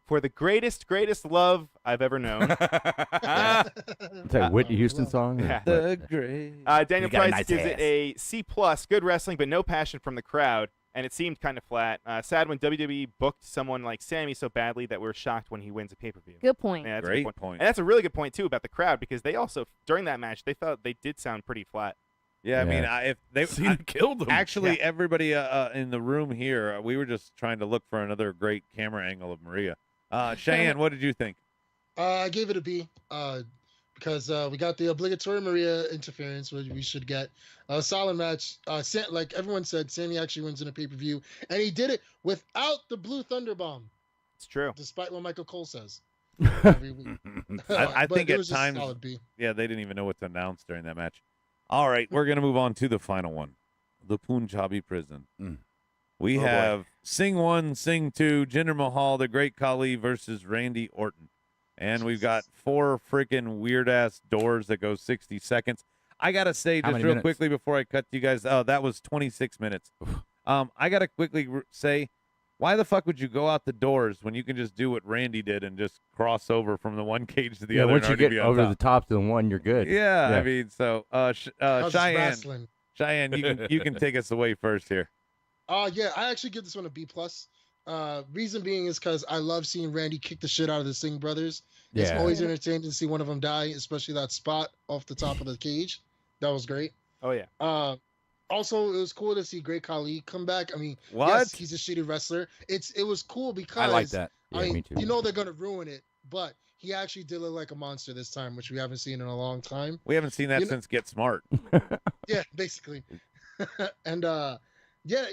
for the greatest love I've ever known. It's that Whitney Houston song. yeah. The great. Daniel He's got a Price nice gives it ass. a C+, good wrestling, but no passion from the crowd, and it seemed kind of flat. Sad when WWE booked someone like Sammy so badly that we're shocked when he wins a pay-per-view. Good point. Yeah, that's a Great good point. And that's a really good point, too, about the crowd, because they also, during that match, they felt they did sound pretty flat. Yeah, I mean, Yeah. if they Cena killed him. actually everybody in the room here, we were just trying to look for another great camera angle of Maria. Cheyenne, what did you think? I gave it a B. because we got the obligatory Maria interference, which we should get a solid match. Like everyone said, Sammy actually wins in a pay-per-view, and he did it without the Blue Thunder Bomb. It's true. Despite what Michael Cole says every week. I think at times, yeah, they didn't even know what to announce during that match. All right, we're going to move on to the final one, the Punjabi Prison. We have Sing 1, Sing 2, Jinder Mahal, the Great Khali versus Randy Orton. And we've got 4 freaking weird-ass doors that go 60 seconds. I got to say, just real quickly before I cut you guys, that was 26 minutes. I got to quickly say, why the fuck would you go out the doors when you can just do what Randy did and just cross over from the one cage to the other? Once you get over the top to the one, you're good. Yeah, I mean, so Cheyenne, you can take us away first here. Yeah, I actually give this one a B+. Reason being is because I love seeing Randy kick the shit out of the Singh brothers. It's always entertaining to see one of them die, especially that spot off the top of the cage. That was great. Oh, yeah. Also, it was cool to see Great Khali come back. I mean, what? Yes, he's a shitty wrestler. It was cool because I like that. I mean, you know they're gonna ruin it, but he actually did look like a monster this time, which we haven't seen in a long time. We haven't seen that since Get Smart. Yeah, basically. And yeah,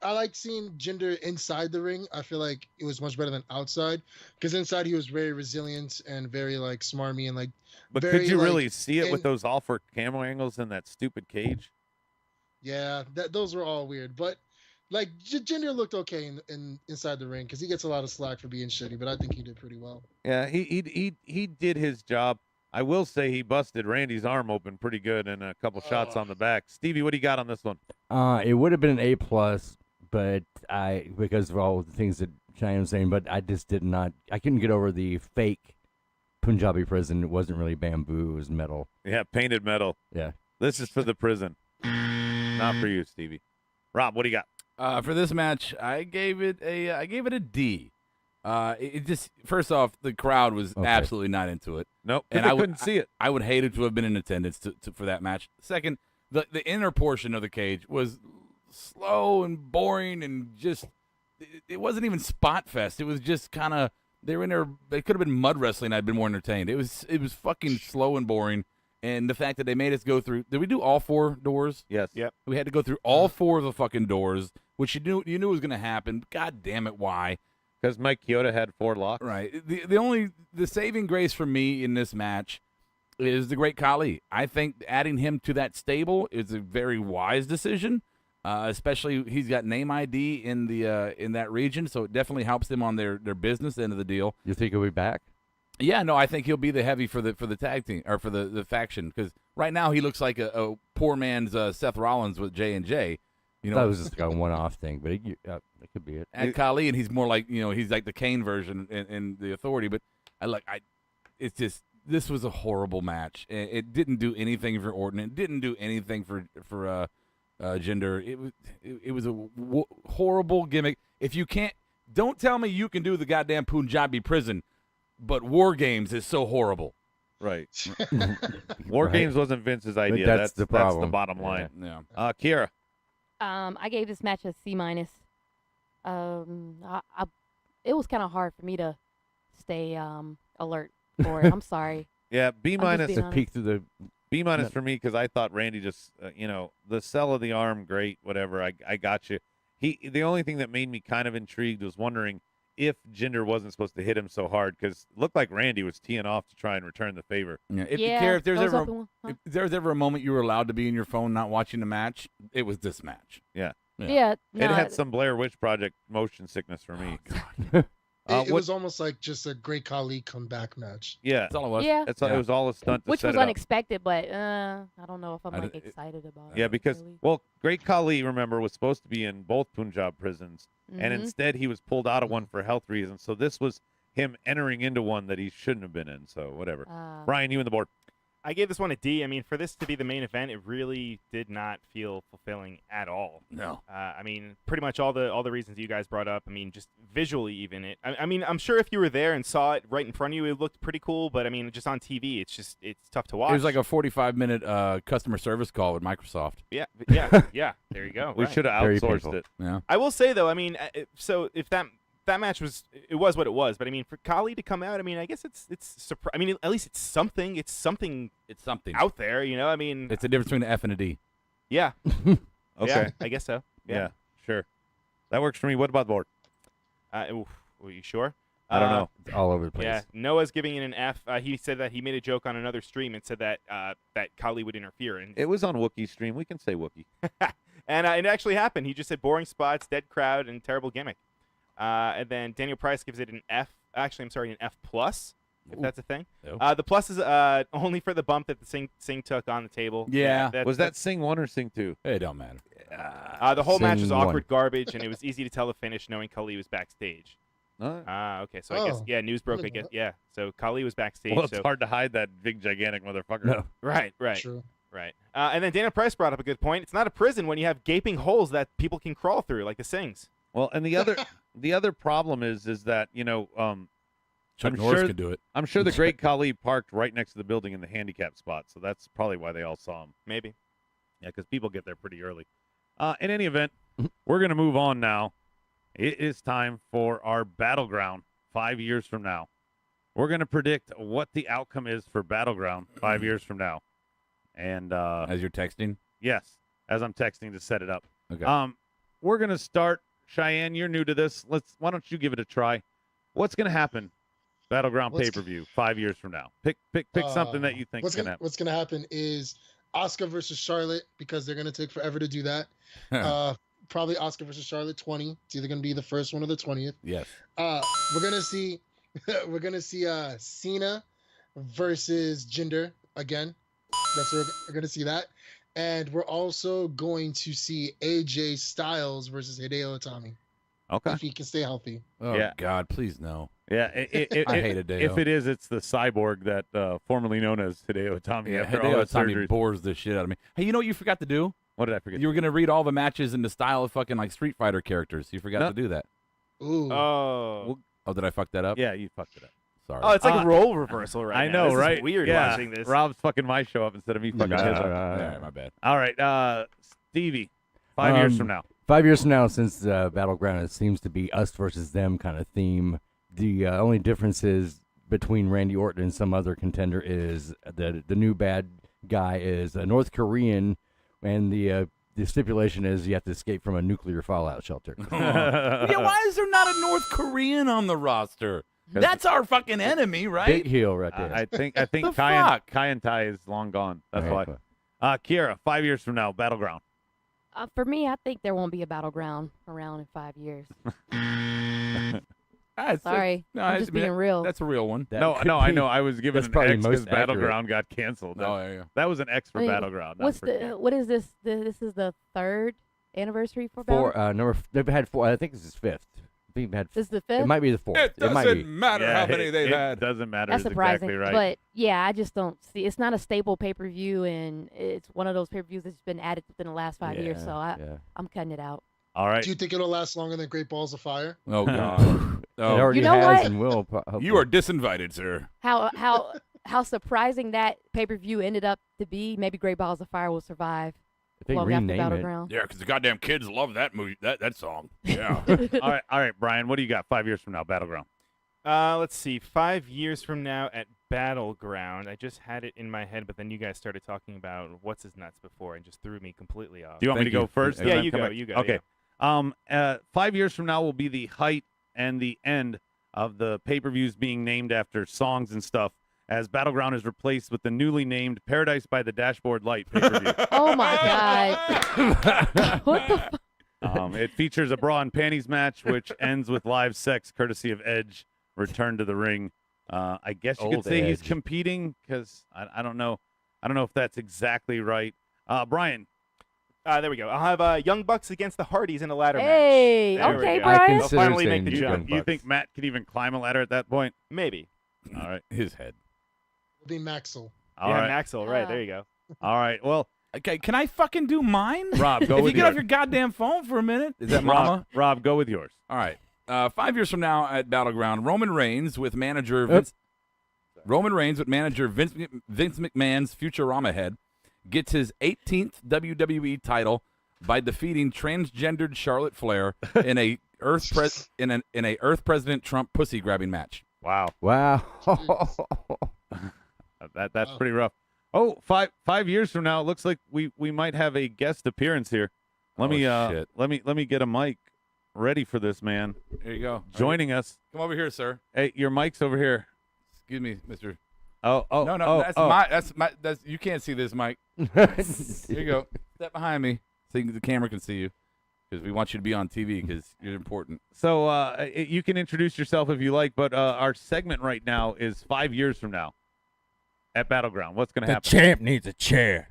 I like seeing Jinder inside the ring. I feel like it was much better than outside, because inside he was very resilient and very like smarmy and like. But could you really see it with those awful camera angles in that stupid cage? Yeah, those were all weird, but like Jinder looked okay in inside the ring because he gets a lot of slack for being shitty, but I think he did pretty well. Yeah, he did his job. I will say he busted Randy's arm open pretty good and a couple shots on the back. Stevie, what do you got on this one? It would have been an A+, but because of all the things that Cheyenne was saying, but I just I couldn't get over the fake Punjabi prison. It wasn't really bamboo, it was metal. Yeah, painted metal. Yeah. This is for the prison. Not for you, Stevie. Rob, what do you got? For this match, I gave it a D. It just, first off, the crowd was absolutely not into it. Nope, and I couldn't see it. I would hate it to have been in attendance for that match. Second, the inner portion of the cage was slow and boring and just it wasn't even spot fest. It was just kind of they were in there. They could have been mud wrestling. I'd been more entertained. It was fucking slow and boring. And the fact that they made us go through, did we do all 4 doors? Yes. Yep. We had to go through all 4 of the fucking doors, which you knew was going to happen. God damn it, why? Because Mike Chioda had 4 locks. Right. The saving grace for me in this match is the Great Khali. I think adding him to that stable is a very wise decision. Especially he's got name ID in that region, so it definitely helps them on their business end of the deal. You think he'll be back? Yeah, no, I think he'll be the heavy for the tag team or for the faction, because right now he looks like a poor man's Seth Rollins with J&J. You know, that was just like a one-off thing, but it could be it. Add Khali, and he's more like he's like the Kane version in the Authority. But it's just this was a horrible match. It didn't do anything for Orton. It didn't do anything for Jinder. It was a horrible gimmick. If you can't, don't tell me you can do the goddamn Punjabi prison. But War Games is so horrible. Right. War Games wasn't Vince's idea. That's the problem. That's the bottom line. Yeah. Kira. I gave this match a C-. It was kind of hard for me to stay alert for it. I'm sorry. Yeah, B-. To peek through the B- for me because I thought Randy just, the sell of the arm, great, whatever. I got you. The only thing that made me kind of intrigued was wondering if Jinder wasn't supposed to hit him so hard, because it looked like Randy was teeing off to try and return the favor. Yeah, if there's ever a moment you were allowed to be in your phone not watching the match, it was this match. Yeah. Yeah. It had some Blair Witch Project motion sickness for me. It was almost like just a Great Khali comeback match. Yeah. That's all it was. Yeah. It was all a stunt to Which set was it up. unexpected, but I don't know if I'm excited about it. Yeah, because, Great Khali, remember, was supposed to be in both Punjab prisons, and instead he was pulled out of one for health reasons. So this was him entering into one that he shouldn't have been in. So whatever. Brian, you and the board. I gave this one a D. I mean, for this to be the main event, it really did not feel fulfilling at all. No. I mean, pretty much all the reasons you guys brought up. I mean, just visually even. I mean, I'm sure if you were there and saw it right in front of you, it looked pretty cool. But I mean, just on TV, it's tough to watch. It was like a 45-minute customer service call with Microsoft. Yeah. There you go. We should have outsourced it. Yeah. I will say though, I mean, so if that that match was what it was. But I mean, for Khali to come out, I mean, I guess it's I mean, at least it's something. It's something out there. You know, I mean, It's the difference between an F and a D. yeah. Okay. Yeah, I guess so. Yeah, sure. That works for me. What about the board? Were you sure? I don't know. It's all over the place. Yeah, Noah's giving it an F. He said that he made a joke on another stream and said that that Khali would interfere. And It was on Wookiee's stream. We can say Wookiee. and it actually happened. He just said boring spots, dead crowd, and terrible gimmick. And then Daniel Price gives it an F. Actually, I'm sorry, an F plus, if that's a thing. Nope. The plus is only for the bump that the Singh took on the table. Yeah. Was that Sing 1 or Sing 2? It don't matter. The whole match was Singh awkward 1. garbage, and it was easy to tell the finish knowing Khali was backstage. Okay, so I guess Oh. news broke. I guess So Khali was backstage. Well, it's so hard to hide that big, gigantic motherfucker. No. right. True. Right. And then Dana Price brought up a good point. It's not a prison when you have gaping holes that people can crawl through, like the Singhs. Well, and the other problem is that, you know, Chuck I'm Norris sure- could do it. I'm sure the great Khali parked right next to the building in the handicap spot, so that's probably why they all saw him. Maybe. Yeah, because people get there pretty early. In any event, we're going to move on now. It is time for our Battleground 5 years from now. We're going to predict what the outcome is for Battleground 5 years from now. And As you're texting? yes, as I'm texting to set it up. Okay. We're going to start. Cheyenne, you're new to this. Why don't you give it a try? What's going to happen? Battleground What's pay-per-view 5 years from now. Pick something that you think what's can gonna happen. What's gonna happen is Asuka versus Charlotte, because they're gonna take forever to do that. Probably Asuka versus Charlotte 20. It's either gonna be the first one or the 20th. Yes. We're gonna see Cena versus Jinder again. That's where we're gonna see that. And we're also going to see AJ Styles versus Hideo Itami, Okay. if he can stay healthy. Oh, Yeah. God, please no. Yeah, I hate Hideo. If it is, it's the cyborg that formerly known as Hideo Itami. Yeah, after all Hideo his Itami surgeries. bores the shit out of me. Hey, you know what you forgot to do? What did I forget? You were going to read all the matches in the style of fucking like Street Fighter characters. You forgot No. to do that. Ooh. Oh. Oh, did I fuck that up? Yeah, you fucked it up. Sorry. Oh, it's like a role reversal right I now. know, This right? Is weird yeah. watching this. Rob's fucking my show up instead of me fucking his up. All right, my bad. All right, Stevie, 5 years from now. 5 years from now, since Battleground, it seems to be us versus them kind of theme. The only difference is between Randy Orton and some other contender is the new bad guy is a North Korean, and the stipulation is you have to escape from a nuclear fallout shelter. Yeah, why is there not a North Korean on the roster? That's our fucking enemy, right? Big heel right there. I think The Kai fuck? and Tye is long gone. That's Right. why. Kiera, 5 years from now, Battleground. For me, I think there won't be a battleground around in 5 years. Sorry, I'm just being real. That's a real one. That No, could I be- know. I was given that's an probably X because most accurate. Battleground got canceled. Oh, yeah. That was an X for I mean, Battleground. not What's for the? What is this? This is the third anniversary for Four, Battle. they've had four. I think this is fifth. I think they've had. This is the fifth. It might be the fourth. It might doesn't be. matter Yeah, how many they've it had. doesn't matter. That's is surprising, exactly right. but yeah, I just don't see. It's not a staple pay-per-view, and it's one of those pay-per-views that's been added within the last 5 years. So yeah. I'm cutting it out. All right. Do you think it'll last longer than Great Balls of Fire? Oh, God. It Oh, already You know has what? and will. Hopefully. you are disinvited, sir. How surprising that pay-per-view ended up to be. Maybe Great Balls of Fire will survive If they long after rename it. Battleground. Yeah, because the goddamn kids love that movie, that song. Yeah. All right, Brian. What do you got? 5 years from now, Battleground. Let's see. 5 years from now at Battleground, I just had it in my head, but then you guys started talking about what's his nuts before and just threw me completely off. Do you want me to Thank go you. first? Yeah, and then you come go, back? you go, Okay. 5 years from now will be the height and the end of the pay-per-views being named after songs and stuff, as Battleground is replaced with the newly named Paradise by the Dashboard Light pay-per-view. Oh my God! What the? It features a bra and panties match, which ends with live sex, courtesy of Edge. Return to the ring. I guess you could Old say he's Edge. competing because I don't know. I don't know if that's exactly right. Brian. There we go. I'll have Young Bucks against the Hardys in a ladder Hey, match. There we okay, go. Brian. I They'll consider finally make saying the you jump. Do you think Matt could even climb a ladder at that point? Maybe. All right. His head. It'll be Maxwell. All yeah, right. Maxwell. Right, there you go. All right. Well, Okay, can I fucking do mine? Rob, go if you with get yours. off your goddamn phone for a minute. Is that Mama? Rob, go with yours. All right. 5 years from now at Battleground, Roman Reigns with manager Vince McMahon's Futurama head gets his 18th WWE title by defeating transgendered Charlotte Flair in a in a Earth President Trump pussy grabbing match. Wow. Wow. That's pretty rough. Oh, 5 years from now, it looks like we might have a guest appearance here. Let me get a mic ready for this man. There you go. Joining us. Come over here, sir. Hey, your mic's over here. Excuse me, Mr. No, That's you can't see this, Mike. Here you go. Step behind me so the camera can see you, because we want you to be on TV because you're important. So you can introduce yourself if you like, but our segment right now is 5 years from now at Battleground. What's going to happen? The champ needs a chair.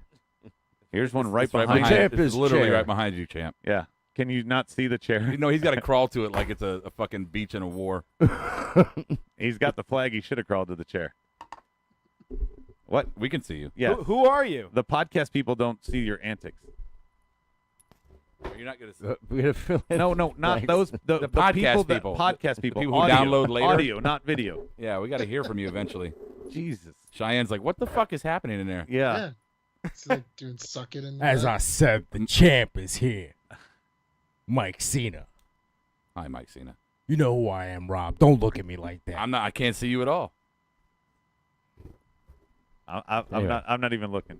Here's one right It's behind you. champ It's is literally chair. right behind you, champ. Yeah. Can you not see the chair? You know, he's got to crawl to it like it's a fucking beach in a war. He's got the flag. He should have crawled to the chair. What? We can see you. Yeah. Who are you? The podcast people don't see your antics. You're not going to see. We're gonna fill in No, not blanks. those. The podcast people. people. Podcast The people. people who Audio. download later. Audio, not video. Yeah, we got to hear from you eventually. Jesus. Cheyenne's like, what the fuck is happening in there? Yeah. Yeah. It's like doing suck it in. As I said, the champ is here. Mike Cena. Hi, Mike Cena. You know who I am, Rob. Don't look at me like that. I can't see you at all. I'm not even looking.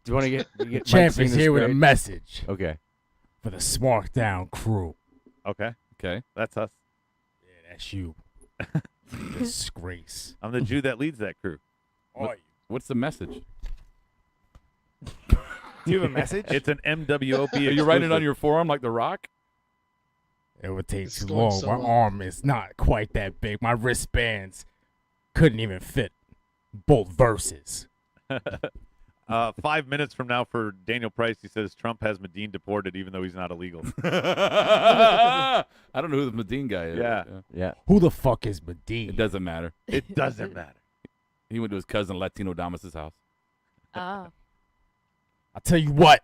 Do you want to get Champ Mike is Cena's here with a grade? message Okay. for the SmackDown crew. Okay. Okay. That's us. Yeah, that's you. Disgrace. I'm the Jew that leads that crew. Are you? What's the message? Do you have a message? It's an MWOP. Are you writing it on exclusive. your forearm like The Rock? It would take It's too going long. so My well. arm is not quite that big. My wristbands couldn't even fit both verses. 5 minutes from now for Daniel Price, he says Trump has Medine deported even though he's not illegal. I don't know who the Medine guy is. Yeah. Yeah. Who the fuck is Medine? It doesn't matter. It doesn't matter. He went to his cousin Latino Damas's house. Oh. I tell you what,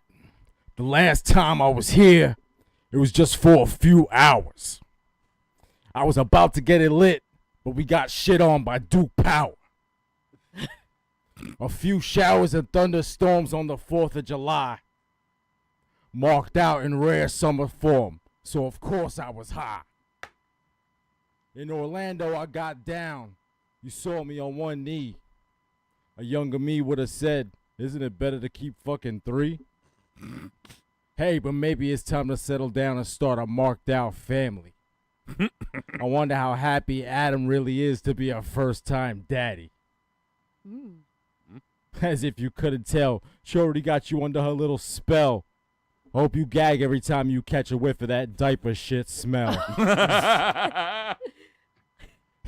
the last time I was here, it was just for a few hours. I was about to get it lit, but we got shit on by Duke Power. A few showers and thunderstorms on the 4th of July, marked out in rare summer form, so of course I was high. In Orlando, I got down. You saw me on one knee. A younger me would have said, isn't it better to keep fucking 3? Hey, but maybe it's time to settle down and start a marked out family. I wonder how happy Adam really is to be a first-time daddy. As if you couldn't tell, she already got you under her little spell. Hope you gag every time you catch a whiff of that diaper shit smell.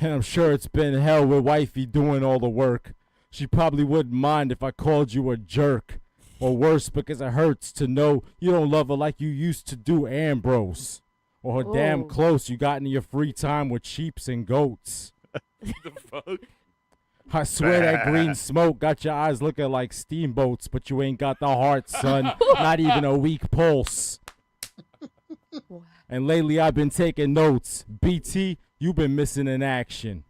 And I'm sure it's been hell with wifey doing all the work. She probably wouldn't mind if I called you a jerk. Or worse, because it hurts to know you don't love her like you used to do Ambrose. Or her damn Whoa. close you got in your free time with sheeps and goats. I swear that green smoke got your eyes looking like steamboats, but you ain't got the heart, son. Not even a weak pulse. And lately I've been taking notes. BT, you've been missing in action.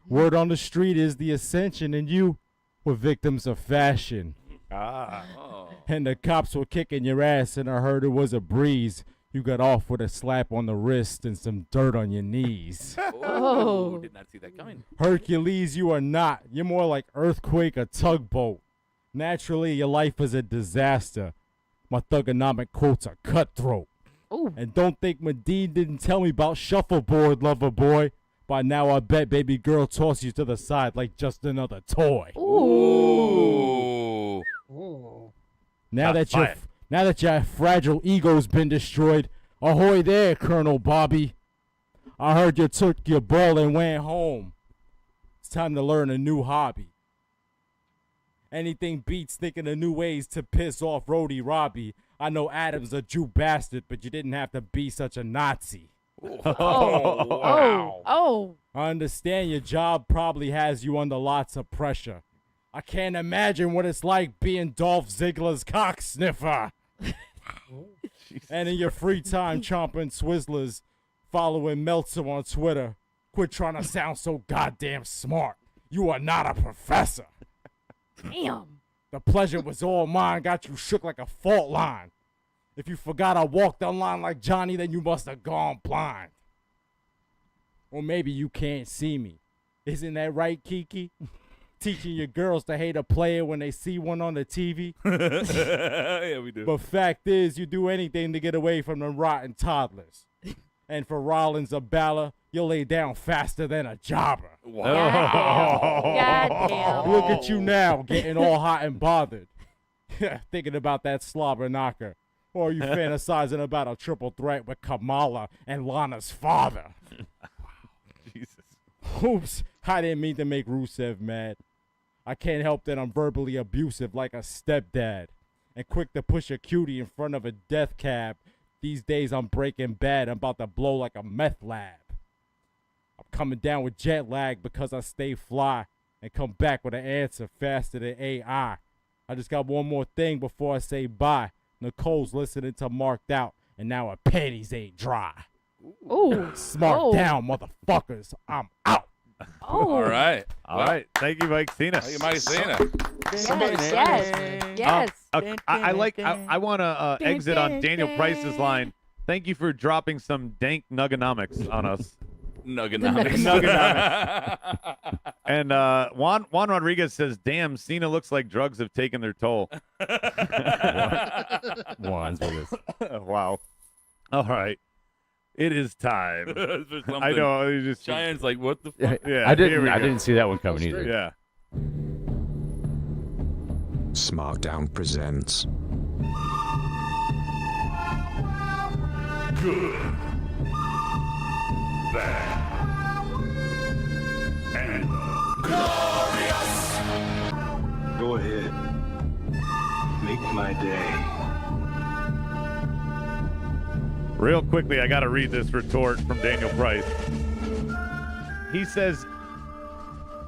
Word on the street is the Ascension and you were victims of fashion. And the cops were kicking your ass and I heard it was a breeze. You got off with a slap on the wrist and some dirt on your knees. Oh. Did not see that coming. Hercules, you are not. You're more like earthquake or tugboat. Naturally, your life is a disaster. My thugonomic quotes are cutthroat. Ooh. And don't think Medine didn't tell me about shuffleboard, lover boy. By now, I bet baby girl toss you to the side like just another toy. Ooh. Oh. Now Shots that fired. now that your fragile ego's been destroyed, ahoy there, Colonel Bobby. I heard you took your ball and went home. It's time to learn a new hobby. Anything beats thinking of new ways to piss off Rhodey Robbie. I know Adam's a Jew bastard, but you didn't have to be such a Nazi. Oh. I understand your job probably has you under lots of pressure. I can't imagine what it's like being Dolph Ziggler's cock sniffer. And in your free time chomping Swizzlers, following Meltzer on Twitter. Quit trying to sound so goddamn smart. You are not a professor. Damn. The pleasure was all mine, got you shook like a fault line. If you forgot I walked the line like Johnny, then you must have gone blind. Or maybe you can't see me. Isn't that right, Kiki? Teaching your girls to hate a player when they see one on the TV. Yeah, we do. But fact is, you do anything to get away from them rotten toddlers. And for Rollins or Balor, you'll lay down faster than a jobber. Goddamn. Look at you now, getting all hot and bothered. Thinking about that slobber knocker. Or are you fantasizing about a triple threat with Kamala and Lana's father? Jesus. Oops, I didn't mean to make Rusev mad. I can't help that I'm verbally abusive like a stepdad. And quick to push a cutie in front of a death cab. These days I'm breaking bad. I'm about to blow like a meth lab. I'm coming down with jet lag because I stay fly. And come back with an answer faster than AI. I just got one more thing before I say bye. Nicole's listening to Marked Out. And now her panties ain't dry. Ooh. Smart down, motherfuckers. I'm out. All right. All right. Thank you, Mike Cena. Thank you, Mike Cena. Yes. I want to exit on Daniel Price's line. Thank you for dropping some dank nuggenomics on us. Nuggenomics. And Juan Rodriguez says, "Damn, Cena looks like drugs have taken their toll." Juan's with us. Wow. All right. It is time. I know. You just Cheyenne's like, what the fuck? Yeah, I here we go. didn't see that one coming either. Yeah. SmackDown presents Good, bad, and glorious. Go ahead. Make my day. Real quickly, I got to read this retort from Daniel Price. He says,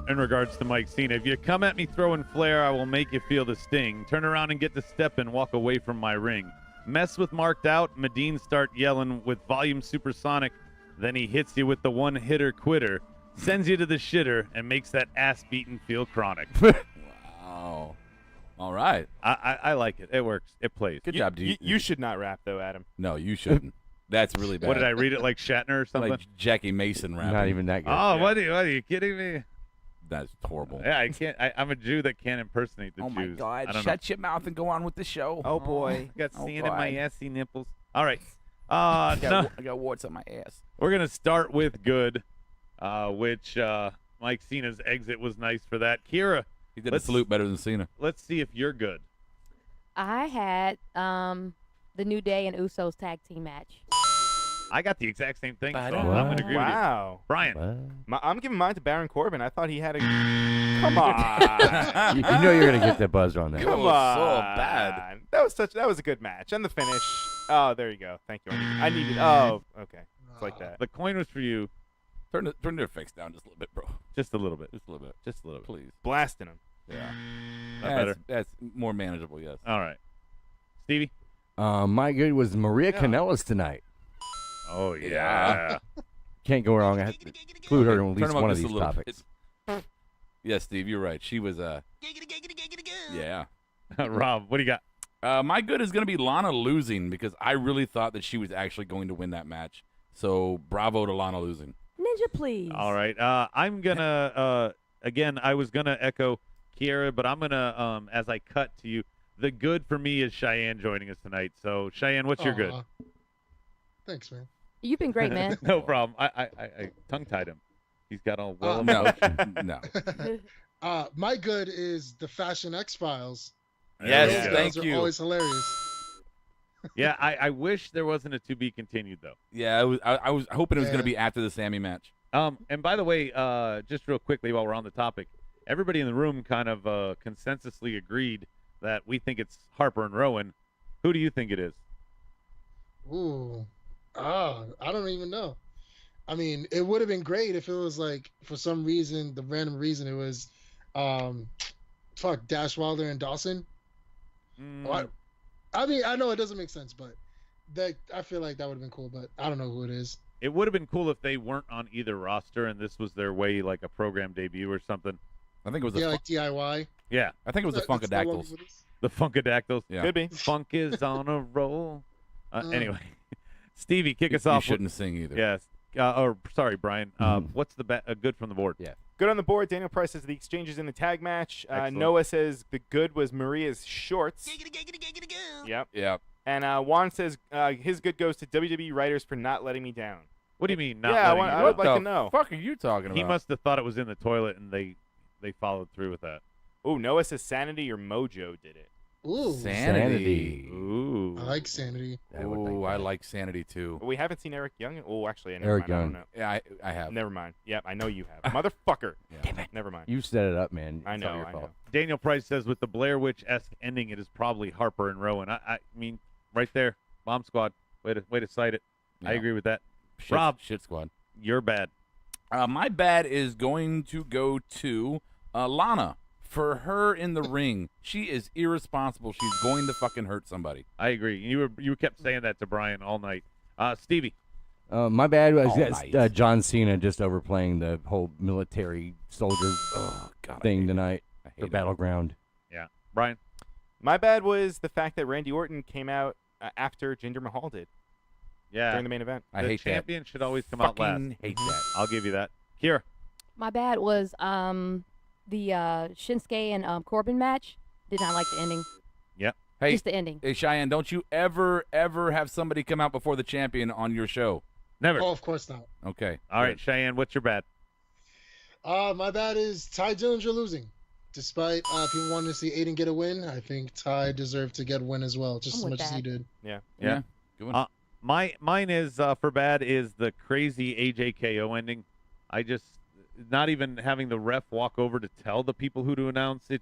in regards to Mike Cena, if you come at me throwing flair, I will make you feel the sting. Turn around and get the step and walk away from my ring. Mess with Marked Out, Medine start yelling with volume supersonic, then he hits you with the one-hitter quitter, sends you to the shitter, and makes that ass beating feel chronic. Wow. All right. I like it. It works. It plays. Good job, dude. You should not rap though, Adam. No, you shouldn't. That's really bad. What did I read it like Shatner or something? Like Jackie Mason rapping. Not even that good. Oh, what are you kidding me? That's horrible. Yeah, I can't. I'm a Jew that can't impersonate the Oh Jews. my God! I don't Shut your mouth and go on with the show. Oh boy. Got Oh, sand in my God. assy nipples. All right. I No, got warts on my ass. we're gonna start with good, which Mike Cena's exit was nice for that. Kira, He did Let's- a salute better than Cena. let's see if you're good. I had the New Day and Usos tag team match. I got the exact same thing, so What? I'm gonna agree with you. Wow. Brian, I'm giving mine to Baron Corbin. I thought he had a. Come on. You know you're gonna get the buzz on that. Come was on. so bad. That was a good match. And the finish. Oh, there you go. Thank you. I needed. Oh, okay. It's like that. the coin was for you. Turn their face down just a little bit, bro. Just a little bit. Just a little bit. Just a little bit. Please. Blasting him. Yeah. That better? That's more manageable, yes. All right. Stevie. My good was Maria Kanellis tonight. Oh yeah. Can't go wrong. I have to include her in at Turn least him up one of just a these little topics. bit. Yeah, Steve, you're right. She was yeah. Rob, what do you got? My good is going to be Lana losing because I really thought that she was actually going to win that match. So bravo to Lana losing. Ninja, please. All right. I'm gonna again. I was gonna echo Kiera, but I'm gonna as I cut to you. The good for me is Cheyenne joining us tonight. So Cheyenne, what's your good? Aw. Thanks, man. You've been great, man. No problem. I tongue-tied him. He's got all well No, emotion. no. My good is the Fashion X Files. Yes, Those thank guys are you. always hilarious. Yeah, I wish there wasn't a to be continued though. Yeah, I was hoping it was going to Yeah. be after the Sammy match. And by the way, just real quickly while we're on the topic, everybody in the room kind of consensusly agreed that we think it's Harper and Rowan. Who do you think it is? Ooh. I don't even know. I mean, it would have been great if it was like, for some reason, the random reason it was, Dash Wilder and Dawson. I mean, I know it doesn't make sense, but I feel like that would have been cool, but I don't know who it is. It would have been cool if they weren't on either roster and this was their way, like a program debut or something. I think it was Yeah, like DIY. Yeah, I think it was the That's the one Funkadactyls. for this. the Funkadactyls. Yeah. Could be. Funk is on a roll. Anyway, Stevie, kick us You off. shouldn't sing either. Yes. Sorry, Brian. What's the good from the board? Yeah. Good on the board. Daniel Price says the exchanges in the tag match. Excellent. Noah says the good was Maria's shorts. Yep. Yeah. And Juan says his good goes to WWE writers for not letting me down. What do you mean? Not Yeah, letting you I do would it? like What to the know. fuck are you talking about? He must have thought it was in the toilet, and they followed through with that. Oh, Noah says Sanity or Mojo did it. Ooh, Sanity. Ooh. I like Sanity. Ooh, I like Sanity too. We haven't seen Eric Young. Oh, actually, never Eric mind. I Young. don't know. Yeah, I have. Never mind. Yep, I know you have. Motherfucker. Yeah. Damn it. Never mind. You set it up, man. I It's all know, your I fault. know. Daniel Price says with the Blair Witch-esque ending, it is probably Harper and Rowan. I mean, right there, Bomb Squad. Way to cite it. I Yeah. agree with that. Shit, Rob. Shit Squad. You're bad. My bad is going to go to Lana. For her in the ring, she is irresponsible. She's going to fucking hurt somebody. I agree. You kept saying that to Brian all night. Stevie. My bad was All night. John Cena just overplaying the whole military soldier thing tonight. I hate The it. battleground. Yeah. Brian. My bad was the fact that Randy Orton came out after Jinder Mahal did Yeah. during the main event. I the hate champion that. should always come out last. Fucking hate that. I'll give you that. Kira. My bad was the Shinsuke and Corbin match. Did not like the ending. Hey, Just the ending. hey, Cheyenne, don't you ever have somebody come out before the champion on your show? Never. Oh, of course not. Okay. All right, good. Cheyenne, what's your bad? My bad is Tye Dillinger losing. Despite people wanting to see Aiden get a win, I think Tye deserved to get a win as well, just I'm as with much as he that. did. Yeah. Yeah. Good one. Mine is for bad is the crazy AJKO ending. I just not even having the ref walk over to tell the people who to announce. It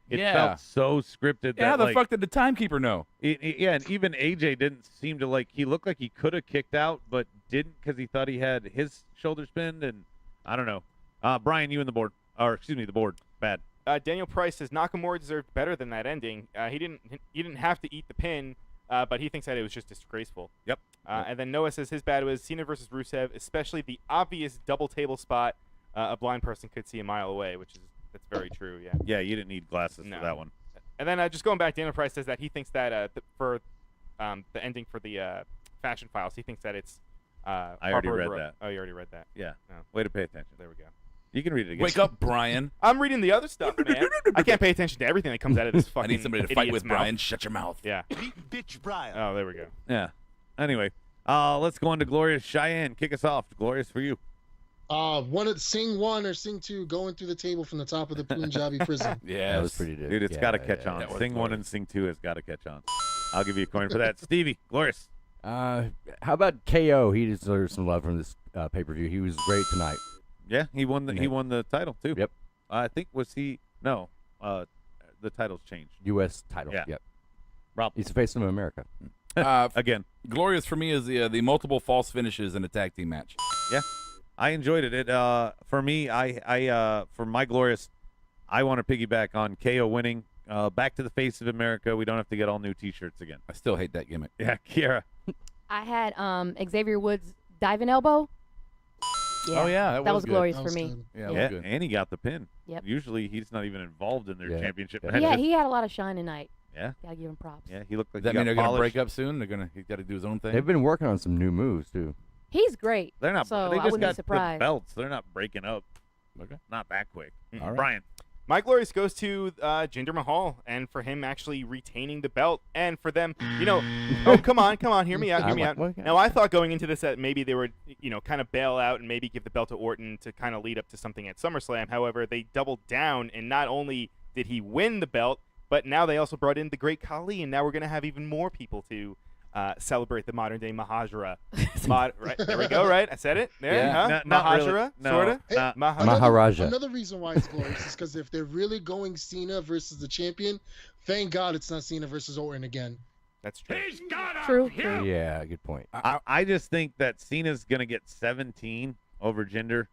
Yeah. felt so scripted. Yeah, how that, the fuck did the timekeeper know? Yeah, and even AJ didn't seem to he looked like he could have kicked out, but didn't because he thought he had his shoulder spinned, and I don't know. Brian, you and the board, or excuse me, the board, bad. Daniel Price says Nakamura deserved better than that ending. He didn't have to eat the pin, but he thinks that it was just disgraceful. Yep. And then Noah says his bad was Cena versus Rusev, especially the obvious double table spot a blind person could see a mile away, that's very true. Yeah. Yeah, you didn't need glasses No. for that one. And then just going back, Daniel Price says that he thinks that for the ending for the Fashion Files, he thinks that it's. I already Harper read Ro- that. Oh, you already read that. Yeah. Oh. Way to pay attention. There we go. You can read it again. Wake up, Brian. I'm reading the other stuff, man. I can't pay attention to everything that comes out of this I fucking. need somebody to fight idiot's with, mouth. Brian. Shut your mouth. Yeah. Bitch, Brian. Oh, there we go. Yeah. Anyway, let's go on to Glorious Cheyenne. Kick us off. Glorious for you. Sing 1 or Sing 2 going through the table from the top of the Punjabi prison. Yeah, That was pretty good. Dude, it's Yeah, got to yeah, catch yeah. on. That was Sing 1 glorious. and Sing 2 has got to catch on. I'll give you a coin for that. Stevie, Glorious. How about KO? He deserves some love from this pay-per-view. He was great tonight. Yeah, he won the title too. Yep. I think no, the title's changed. U.S. title. Yeah. Yep. Rob. He's the face of America. Again. Glorious for me is the multiple false finishes in a tag team match. Yeah. I enjoyed it. For me, I for my Glorious, I want to piggyback on KO winning. Back to the face of America. We don't have to get all new T-shirts again. I still hate that gimmick. Yeah, Kiera. I had Xavier Woods diving elbow. Yeah. Oh yeah, that was good. glorious That for was me. good. Yeah, that Yeah, was good. and he got the pin. Yep. Usually he's not even involved in their Yeah. championship Yeah. matches. He had a lot of shine tonight. Yeah. Gotta give him props. Yeah, he looked like Does that he mean got they're gonna polished. break up soon? He's got to do his own thing. They've been working on some new moves too. He's great. They're not. So they I just wouldn't got be surprised. the belts. They're not breaking up. Okay. Not that quick. All right. Brian. My Glorious goes to Jinder Mahal, and for him actually retaining the belt, and for them, oh, come on, hear me out. Well, Now, I thought going into this that maybe they would, kind of bail out and maybe give the belt to Orton to kind of lead up to something at SummerSlam. However, they doubled down, and not only did he win the belt, but now they also brought in the Great Khali, and now we're going to have even more people to celebrate the Modern-Day Maharaja. Right, there we go, right? I said it. There, Yeah. huh? Not really. Maharaja, No, sort of? not- Maharaja. Another reason why it's glorious is because if they're really going Cena versus the champion, thank God it's not Cena versus Orton again. That's true. True. Yeah, good point. I just think that Cena's going to get 17 over Jinder.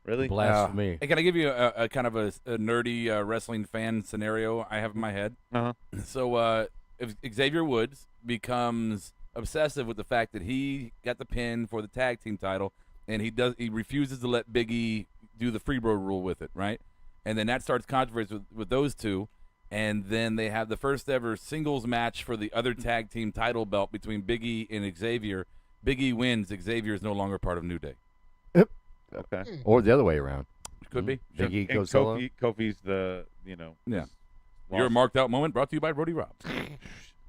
Really? Blasphemy. Hey, can I give you a kind of a nerdy wrestling fan scenario I have in my head? Uh-huh. So if Xavier Woods becomes obsessive with the fact that he got the pin for the tag team title, and he refuses to let Big E do the Freebro rule with it, right? And then that starts controversy with those two. And then they have the first ever singles match for the other tag team title belt between Big E and Xavier. Big E wins. Xavier is no longer part of New Day. Okay. Or the other way around. Could be. Big E And goes solo. Kofi's the, Yeah. Your marked out moment brought to you by Brody Rob.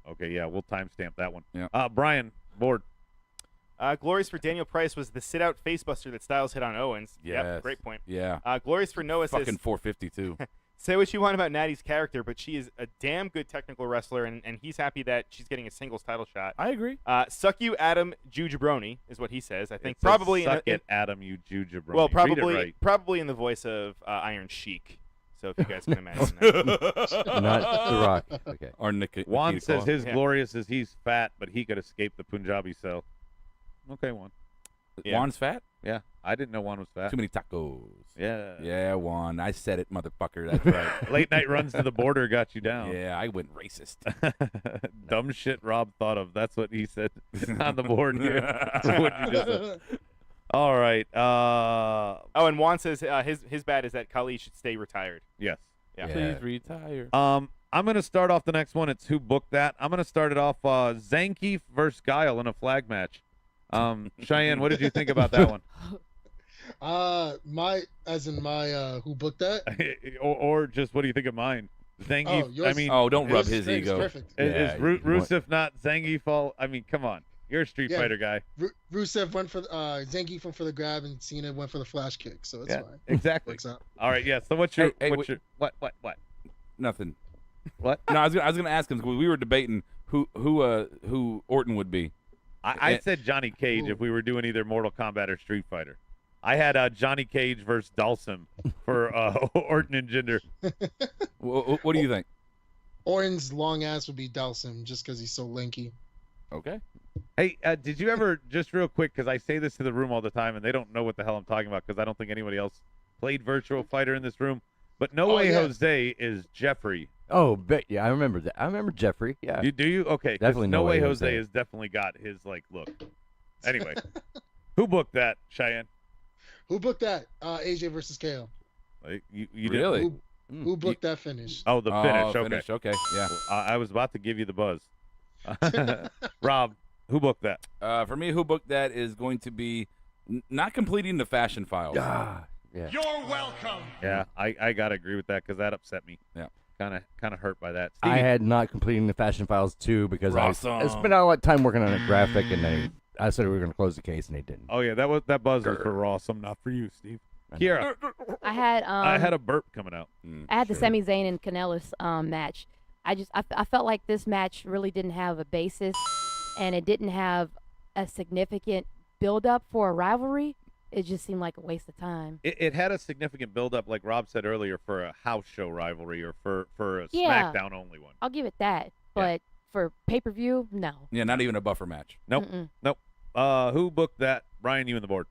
Okay, yeah, we'll timestamp that one. Yeah. Brian, board. Glorious for Daniel Price was the sit-out facebuster that Styles hit on Owens. Yes. Yep, great point. Yeah. Glorious for Noah says, Fucking 452. say what you want about Natty's character, but she is a damn good technical wrestler, and he's happy that she's getting a singles title shot. I agree. Suck you, Adam Jujabroni, is what he says. I think It says, probably suck it, Adam, you Jujabroni. Well, Read it right. probably in the voice of Iron Sheik. So if you guys can imagine that. Not The Rock. Okay. Or Nick. Juan Nikita says Kwan. his glorious is he's fat, but he could escape the Punjabi cell. Okay, Juan. Yeah. Juan's fat? Yeah, I didn't know Juan was fat. Too many tacos. Yeah. Yeah, Juan. I said it, motherfucker. That's right. Late night runs to the border got you down. Yeah, I went racist. Dumb shit Rob thought of. That's what he said on the board here. That's what you just said. All right. And Juan says his bad is that Kali should stay retired. Yes. Yeah. Please retire. I'm going to start off the next one. It's who booked that. I'm going to start it off Zangief versus Guile in a flag match. Cheyenne, what did you think about that one? Who booked that? or just what do you think of mine? Zangief. Yours- I mean, don't rub Yours is his great, it's ego. perfect. is Rusev not Zangief all? I mean, come on. You're a Street Yeah. Fighter guy. Rusev went for Zangief went for the grab, and Cena went for the flash kick. So it's Yeah, fine. exactly. Works out. All right, yeah. So what's your Hey, what? Nothing. What? No, I was gonna ask him because we were debating who Orton would be. I said Johnny Cage if we were doing either Mortal Kombat or Street Fighter. I had Johnny Cage versus Dalsum for Orton and Jinder. What do you think? Orton's long ass would be Dalsum just because he's so lanky. Okay. Hey, did you ever, just real quick, because I say this to the room all the time, and they don't know what the hell I'm talking about because I don't think anybody else played Virtual Fighter in this room, but No Way Jose is Jeffrey. Oh, yeah, I remember that. I remember Jeffrey. Yeah. Do you? Okay. 'Cause Definitely No Way Jose has definitely got his, look. Anyway, who booked that, Cheyenne? Who booked that? AJ versus KO. You Really? didn't? Who booked that finish? Oh, the finish. Okay. Finish. Okay. Yeah. Well, I was about to give you the buzz. Rob, who booked that? For me, who booked that is going to be not completing the Fashion Files. Yeah. You're welcome. Yeah, I gotta agree with that because that upset me. Yeah. Kind of hurt by that. I Stevie? had not completing the Fashion Files too because I Awesome. spent a lot of time working on a graphic, and I said we were going to close the case, and they didn't. Oh yeah, that buzz was for Rawsome, not for you, Steve. Kira, I had I had a burp coming out. I had the Sami Zayn and Kanellis match. I felt like this match really didn't have a basis, and it didn't have a significant build up for a rivalry. It just seemed like a waste of time. It had a significant build up, like Rob said earlier, for a house show rivalry or for a Yeah. SmackDown only one. I'll give it that, but for pay-per-view, no. Yeah, not even a buffer match. Nope. Mm-mm. Nope. Who booked that? Brian, you and the board.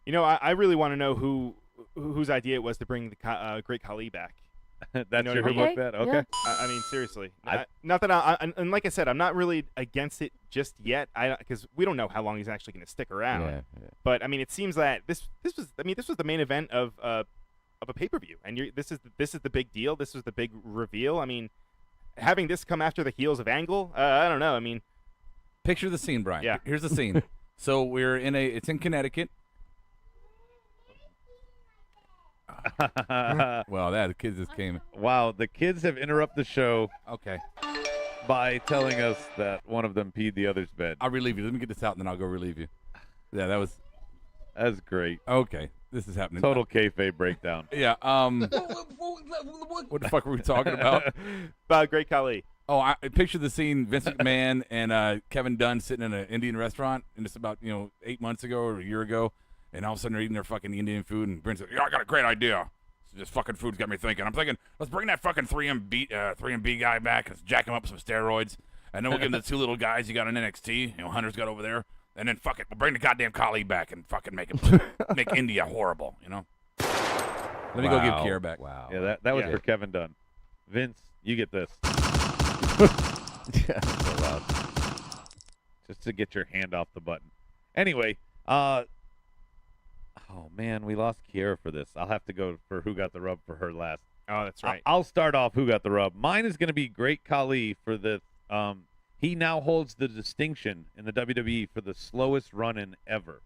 You know, I really want to know whose idea it was to bring the Great Khali back. That's You know your what I who mean? booked that? Okay. Yeah. I mean, seriously. I- Not that and like I said, I'm not really against it just yet. Because we don't know how long he's actually going to stick around. Yeah. But I mean, it seems that this was the main event of a pay-per-view, and this is the big deal. This was the big reveal. I mean, having this come after the heels of Angle, I don't know. I mean, Picture the scene, Brian. Yeah. Here's the scene. So it's in Connecticut. Well, the kids just came. Wow, the kids have interrupted the show Okay. by telling us that one of them peed the other's bed. I'll relieve you. Let me get this out, and then I'll go relieve you. Yeah, That's great. okay. This is happening. Total kayfabe breakdown. Yeah. What the fuck were we talking about? about Great Khali. Oh, I picture the scene: Vince McMahon and Kevin Dunn sitting in an Indian restaurant, and it's about 8 months ago or a year ago, and all of a sudden they're eating their fucking Indian food, and Vince says, "Yeah, I got a great idea. This fucking food's got me thinking. I'm thinking, let's bring that fucking 3MB guy back. Let's jack him up with some steroids, and then we'll give him the two little guys you got in NXT. Hunter's got over there, and then fuck it, we'll bring the goddamn Khali back and fucking make India horrible. Let me go give Kier back. Wow. Yeah, that was for Kevin Dunn. Vince, you get this. Yeah, so loud. Just to get your hand off the button. Anyway, oh man, we lost Kiera for this. I'll have to go for who got the rub for her last. Oh, that's right. I'll start off who got the rub. Mine is going to be Great Khali for the he now holds the distinction in the WWE for the slowest run-in ever.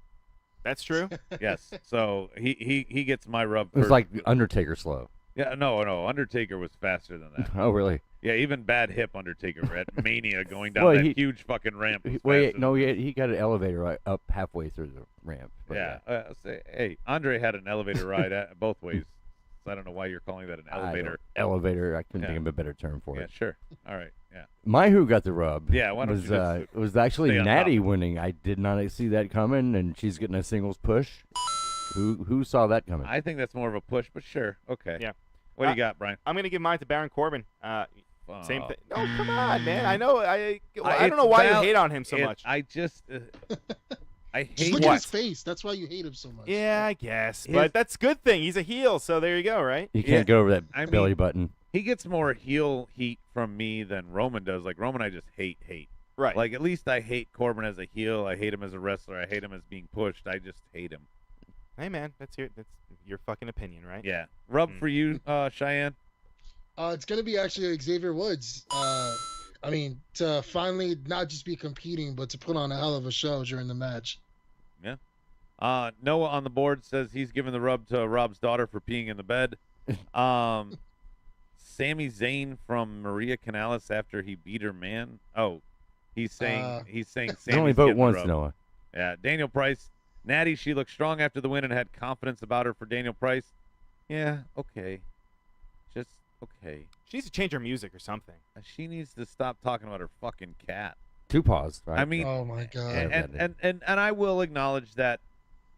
That's true. Yes. So he gets my rub. It was like Undertaker slow. Yeah, no. Undertaker was faster than that. Oh, really? Yeah, even bad hip Undertaker at Mania going down that huge fucking ramp. He got an elevator right up halfway through the ramp. Yeah. Hey, Andre had an elevator ride both ways. So I don't know why you're calling that an elevator. Elevator. I couldn't think of a better term for Yeah, it. sure. All right. Yeah. My who got the rub. Yeah, why don't was, you just it was actually stay on Natty top? winning. I did not see that coming, and she's getting a singles push. Who saw that coming? I think that's more of a push, but sure. Okay. Yeah. What do you got, Brian? I'm going to give mine to Baron Corbin. Same thing. No, come on, man. I know. I don't know why you hate on him so much. I just I Just hate look at his face. That's why you hate him so much. Yeah, I guess. But that's a good thing. He's a heel, so there you go, right? You can't get over that belly button. He gets more heel heat from me than Roman does. Like Roman, I just hate. Right. Like at least I hate Corbin as a heel. I hate him as a wrestler. I hate him as being pushed. I just hate him. Hey, man, that's your fucking opinion, right? Yeah. Rub for you, Cheyenne. It's gonna be actually Xavier Woods. I mean, to finally not just be competing, but to put on a hell of a show during the match. Yeah. Noah on the board says he's giving the rub to Rob's daughter for peeing in the bed. Sami Zayn from Maria Kanellis after he beat her man. Oh, he's saying Sammy's only vote getting the once, rub. Noah. Yeah. Daniel Price. Natty, she looked strong after the win and had confidence about her for Daniel Price. Yeah, okay. Just okay. She needs to change her music or something. She needs to stop talking about her fucking cat. Two paws, right? I mean, oh my god. And I will acknowledge that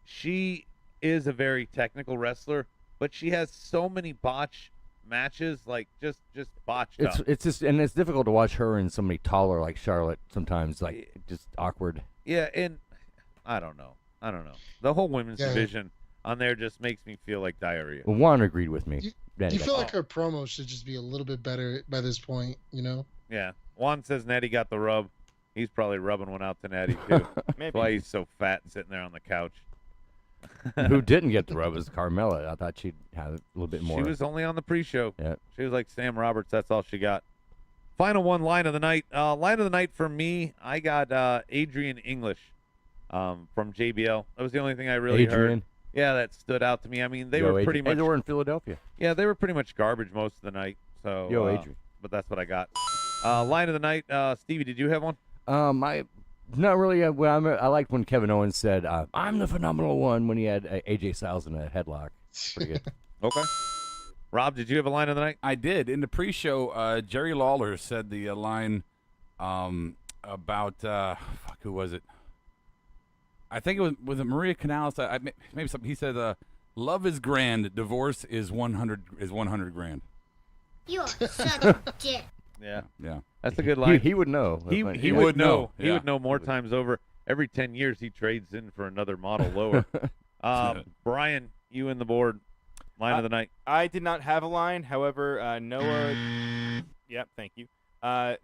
she is a very technical wrestler, but she has so many botch matches, like just botched up. It's just, and it's difficult to watch her and somebody taller like Charlotte sometimes, like just awkward. Yeah, and I don't know. The whole women's division on there just makes me feel like diarrhea. Well, Juan agreed with me. You feel like her promo should just be a little bit better by this point, you know? Yeah. Juan says Natty got the rub. He's probably rubbing one out to Natty, too. That's why he's so fat sitting there on the couch. Who didn't get the rub was Carmella. I thought she'd have a little bit more. She was only on the pre-show. Yeah. She was like Sam Roberts. That's all she got. Final one, line of the night. Line of the night for me, I got Adrian English from JBL. That was the only thing I really heard. Yeah, that stood out to me. I mean, they were pretty much. They were in Philadelphia. Yeah, they were pretty much garbage most of the night. So, Adrian. But that's what I got. Line of the night, Stevie, did you have one? Not really. I liked when Kevin Owens said, "I'm the phenomenal one" when he had AJ Styles in a headlock. Pretty good. Okay. Rob, did you have a line of the night? I did. In the pre-show, Jerry Lawler said the line about who was it? I think it was it Maria Kanellis? Maybe something. He said, "Love is grand, divorce is 100 grand." You're such a dick. Yeah. Yeah. That's a good line. He would know. He would know. He would know more times over. Every 10 years, he trades in for another model lower. Brian, you and the board. Line of the night. I did not have a line. However, Noah. Yep, thank you.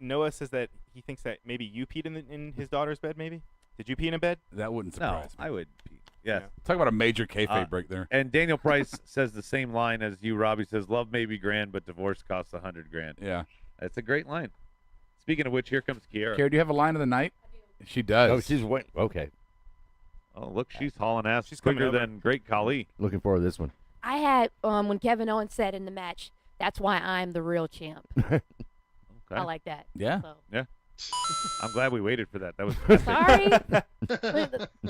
Noah says that he thinks that maybe you peed in his daughter's bed. Maybe did you pee in a bed? That wouldn't surprise me. I would pee. Yes. Yeah. Talk about a major kayfabe break there. And Daniel Price says the same line as you, Robbie. Says, "Love may be grand, but divorce costs 100 grand." Yeah. That's a great line. Speaking of which, here comes Kiera. Kiera, do you have a line of the night? She does. Oh, she's went. Okay. Oh, look, she's hauling ass. She's coming quicker over. than Great Khali. Looking forward to this one. I had when Kevin Owens said in the match, "That's why I'm the real champ." Okay. I like that. Yeah. So. Yeah. I'm glad we waited for that. That was Sorry.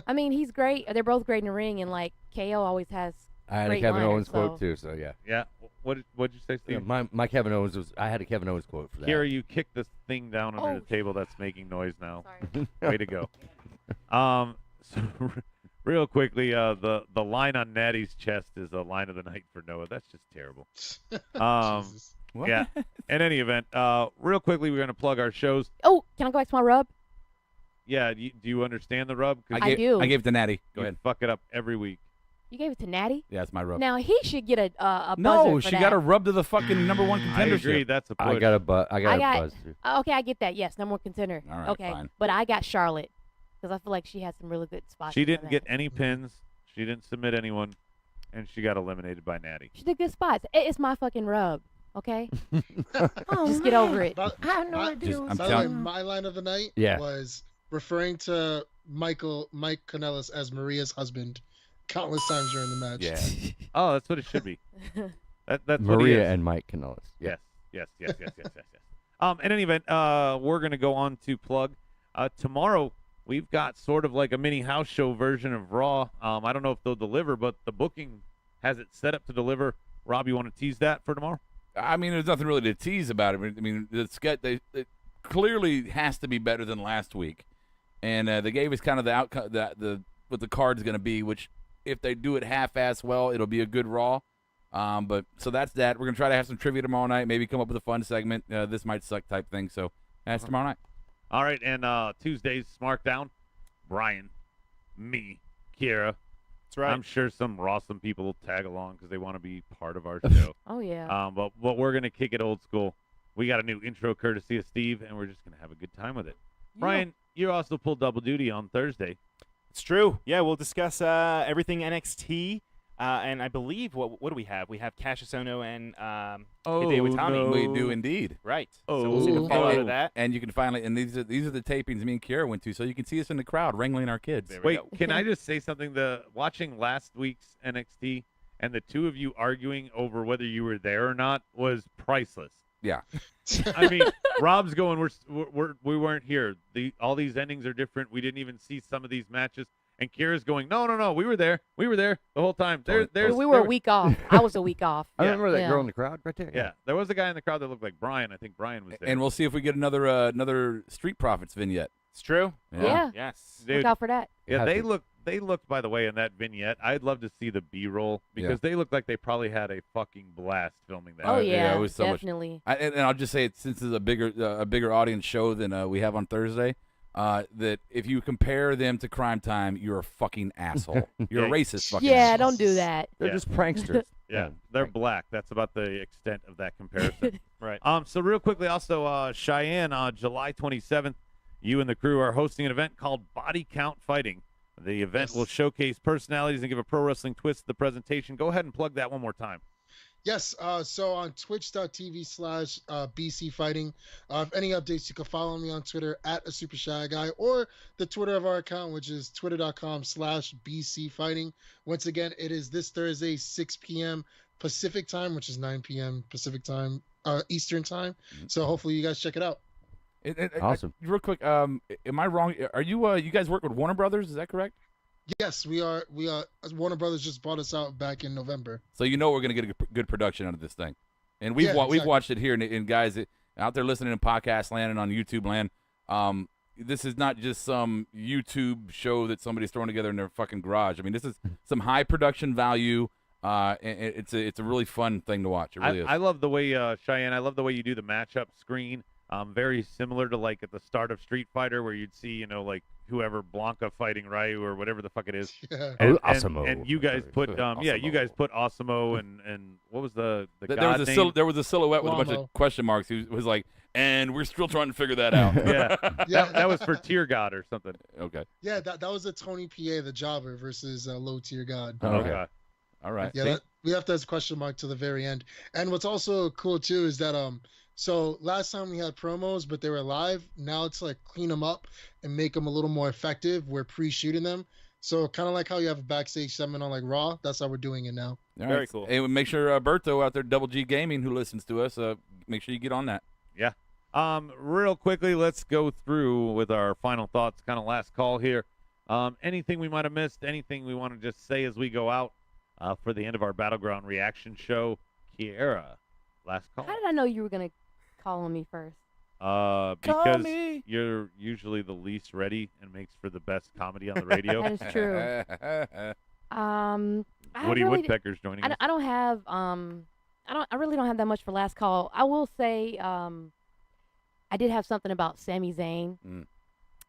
I mean, he's great. They're both great in the ring, and like KO always has. I had great a Kevin liners, Owens so. quote too, so yeah. Yeah. What'd you say, Steve? Yeah, my Kevin Owens was. I had a Kevin Owens quote for that. Kiera, you kicked this thing down under Oh. the table that's making noise now. Sorry. Way to go. So real quickly, the line on Natty's chest is a line of the night for Noah. That's just terrible. Jesus. What? Yeah. In any event, real quickly, we're going to plug our shows. Oh, can I go back to my rub? Yeah, do you understand the rub? 'Cause I do. I gave it to Natty. Go you ahead. fuck it up every week. You gave it to Natty. Yeah, it's my rub. Now he should get a buzzer No, for she that. got a rub to the fucking number one I contendership. agree. That's a push. I got a buzz. I got I a got- buzz too. Okay, I get that. Yes, number one contender. All right, okay, fine. but I got Charlotte because I feel like she has some really good spots. She for didn't that. get any pins. She didn't submit anyone. and she got eliminated by Natty. She did good spots. It's my fucking rub. Okay. Just get over it. But I have no I- idea. I'm what's By the way, telling- going on. my line of the night Yeah. was referring to Mike Kanellis as Maria's husband countless times during the match. Yeah. Oh, that's what it should be. That's what he Maria is. and Mike Kanellis. Yes. In any event, we're going to go on to plug. Tomorrow, we've got sort of like a mini house show version of Raw. I don't know if they'll deliver, but the booking has it set up to deliver. Rob, you want to tease that for tomorrow? I mean, there's nothing really to tease about it. I mean, it clearly has to be better than last week, and they gave us kind of the outcome the what the card's going to be. Which, if they do it half-ass well, it'll be a good Raw. But so that's that. We're gonna try to have some trivia tomorrow night. Maybe come up with a fun segment. This might suck type thing. So that's tomorrow night. All right, and Tuesday's SmackDown, Brian, me, Kira. That's right. I'm sure some Rawsome people will tag along because they want to be part of our show. Oh yeah. But we're going to kick it old school. We got a new intro courtesy of Steve, and we're just going to have a good time with it. Brian, you also pulled double duty on Thursday. It's true. Yeah, we'll discuss everything NXT. And I believe, what do we have? We have Cassius Ohno and Hideo Itami. no. We do indeed. Right. Oh, so we'll see the fallout of that. And you can finally, and these are the tapings me and Kiera went to, so you can see us in the crowd wrangling our kids. There we Wait, go. can I just say something? Watching last week's NXT and the two of you arguing over whether you were there or not was priceless. Yeah. I mean, Rob's going, we weren't here. All these endings are different. We didn't even see some of these matches. And Kira's going, no, we were there. We were there the whole time. We were a week off. I was a week off. I remember that Yeah. girl in the crowd right there. Yeah, there was a guy in the crowd that looked like Brian. I think Brian was there. And we'll see if we get another Street Profits vignette. It's true. Yeah. Yes. Dude, Look out for that. yeah, Have they to. looked, by the way, in that vignette. I'd love to see the B-roll because they look like they probably had a fucking blast filming that. Oh yeah, yeah, it was so much- definitely. And I'll just say, since it's a bigger audience show than we have on Thursday, that if you compare them to Crime Time, you're a fucking asshole. You're a racist fucking Yeah, asshole. don't do that. They're Yeah. just pranksters. Yeah, they're black. That's about the extent of that comparison. Right. So real quickly, also, Cheyenne, on July 27th, you and the crew are hosting an event called Body Count Fighting. The event will showcase personalities and give a pro wrestling twist to the presentation. Go ahead and plug that one more time. Yes, so on twitch.tv/BC Fighting, if any updates, you can follow me on Twitter at a Super Shy Guy or the Twitter of our account, which is twitter.com/BC Fighting. Once again, it is this Thursday, 6 p.m. Pacific time, which is 9 p.m. Pacific time, Eastern time. So hopefully you guys check it out. Awesome. Real quick, am I wrong? Are you you guys work with Warner Brothers? Is that correct? Yes, we are. Warner Brothers just bought us out back in November. So you know we're going to get a good production out of this thing. And we've we've watched it here, and guys out there listening in podcast land and on YouTube land, this is not just some YouTube show that somebody's throwing together in their fucking garage. I mean, this is some high production value. And it's a really fun thing to watch. It really is. I love the way, Cheyenne, I love the way you do the matchup screen. Very similar to like at the start of Street Fighter where you'd see, like whoever Blanca fighting Ryu or whatever the fuck it is. Yeah. And you guys put, you guys put Osimo and what was the there was name? there was a silhouette with a bunch Guamo. of question marks. He was like, and we're still trying to figure that out. Yeah, Yeah. that was for Tear God or something. Okay. Yeah, that was a Tony PA, the jobber, versus Low Tier God. Okay. All right. Yeah, we have to have a question mark to the very end. And what's also cool too is that so last time we had promos, but they were live. Now it's like clean them up and make them a little more effective. We're pre-shooting them, so kind of like how you have a backstage segment on like Raw. That's how we're doing it now. All Very right. cool. Hey, make sure Berto out there, Double G Gaming, who listens to us, make sure you get on that. Yeah. Real quickly, let's go through with our final thoughts, kind of last call here. Anything we might have missed, anything we want to just say as we go out for the end of our Battleground Reaction show. Kiera, last call. How did I know you were gonna call on me first? Because you're usually the least ready and makes for the best comedy on the radio. That is true. Woody Woodpecker's joining us. I don't have I really don't have that much for last call. I will say I did have something about Sami Zayn.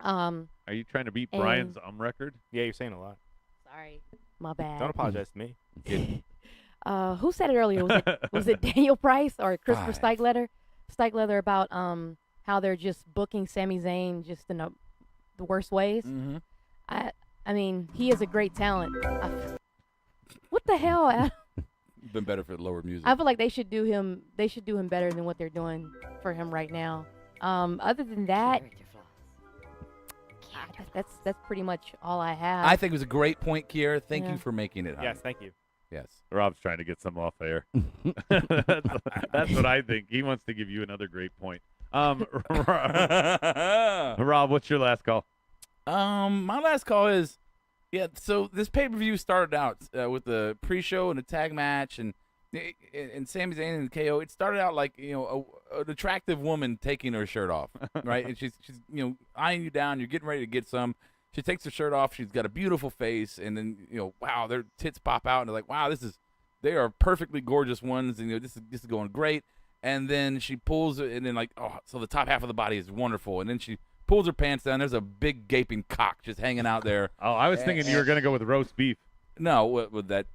Are you trying to beat and- Brian's record? Yeah, you're saying a lot. Sorry, my bad. Don't apologize to me. Who said it earlier? Was it Daniel Price or Christopher Stikelether about how they're just booking Sami Zayn just in the worst ways? Mm-hmm. I mean, he is a great talent. What the hell? Been better for lower music. I feel like they should do him. They should do him better than what they're doing for him right now. Other than that, that's pretty much all I have. I think it was a great point, Kiera. Thank Yeah. you for making it. Yes, thank you. Yes. Rob's trying to get some off air. That's what I think. He wants to give you another great point. Rob, what's your last call? My last call is, so this pay-per-view started out with the pre-show and a tag match and Sami Zayn and KO. It started out like, an attractive woman taking her shirt off, right? And she's eyeing you down. You're getting ready to get some. She takes her shirt off. She's got a beautiful face, and then wow, their tits pop out, and they're like, wow, they are perfectly gorgeous ones, and this is going great. And then she pulls it, and then so the top half of the body is wonderful, and then she pulls her pants down. There's a big gaping cock just hanging out there. Oh, I was thinking you were going to go with roast beef. No, with that,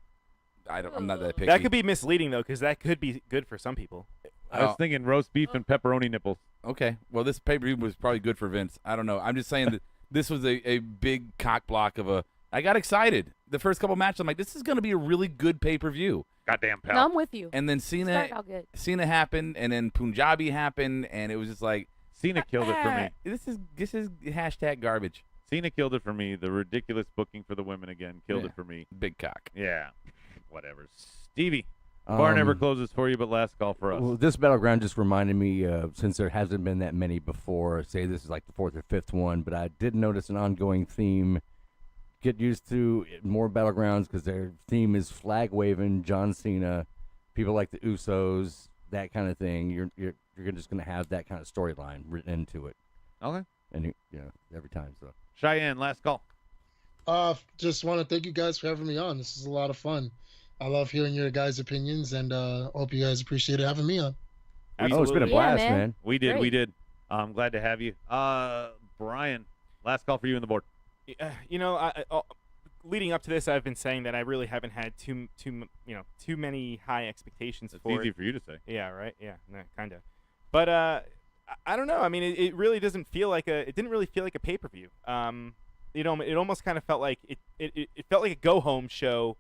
I'm not that picky. That could be misleading though, because that could be good for some people. I was thinking roast beef and pepperoni nipples. Okay, well, this pay-per-view was probably good for Vince. I don't know. I'm just saying that this was a big cock block of a. I got excited. The first couple matches, I'm like, this is going to be a really good pay-per-view. Goddamn pal. No, I'm with you. And then Cena happened, and then Punjabi happened, and it was just like Cena killed it for me. This is hashtag garbage. Cena killed it for me. The ridiculous booking for the women again killed it for me. Big cock. Yeah, whatever. Stevie, bar never closes for you, but last call for us. Well, this Battleground just reminded me, since there hasn't been that many before, say this is like the fourth or fifth one, but I did notice an ongoing theme. Get used to more Battlegrounds because their theme is flag waving, John Cena, people like the Usos, that kind of thing. You're just going to have that kind of storyline written into it. Okay. And every time. So Cheyenne, last call. Just want to thank you guys for having me on. This is a lot of fun. I love hearing your guys' opinions, and hope you guys appreciated having me on. Oh, it's been a blast, man. We did. I'm glad to have you. Brian, last call for you on the board. Leading up to this, I've been saying that I really haven't had too many high expectations for it. It's easy for you to say. Yeah, right. Yeah, kind of. But I don't know. I mean, it really doesn't feel like it didn't really feel like a pay-per-view. It almost kind of felt like it felt like a go-home show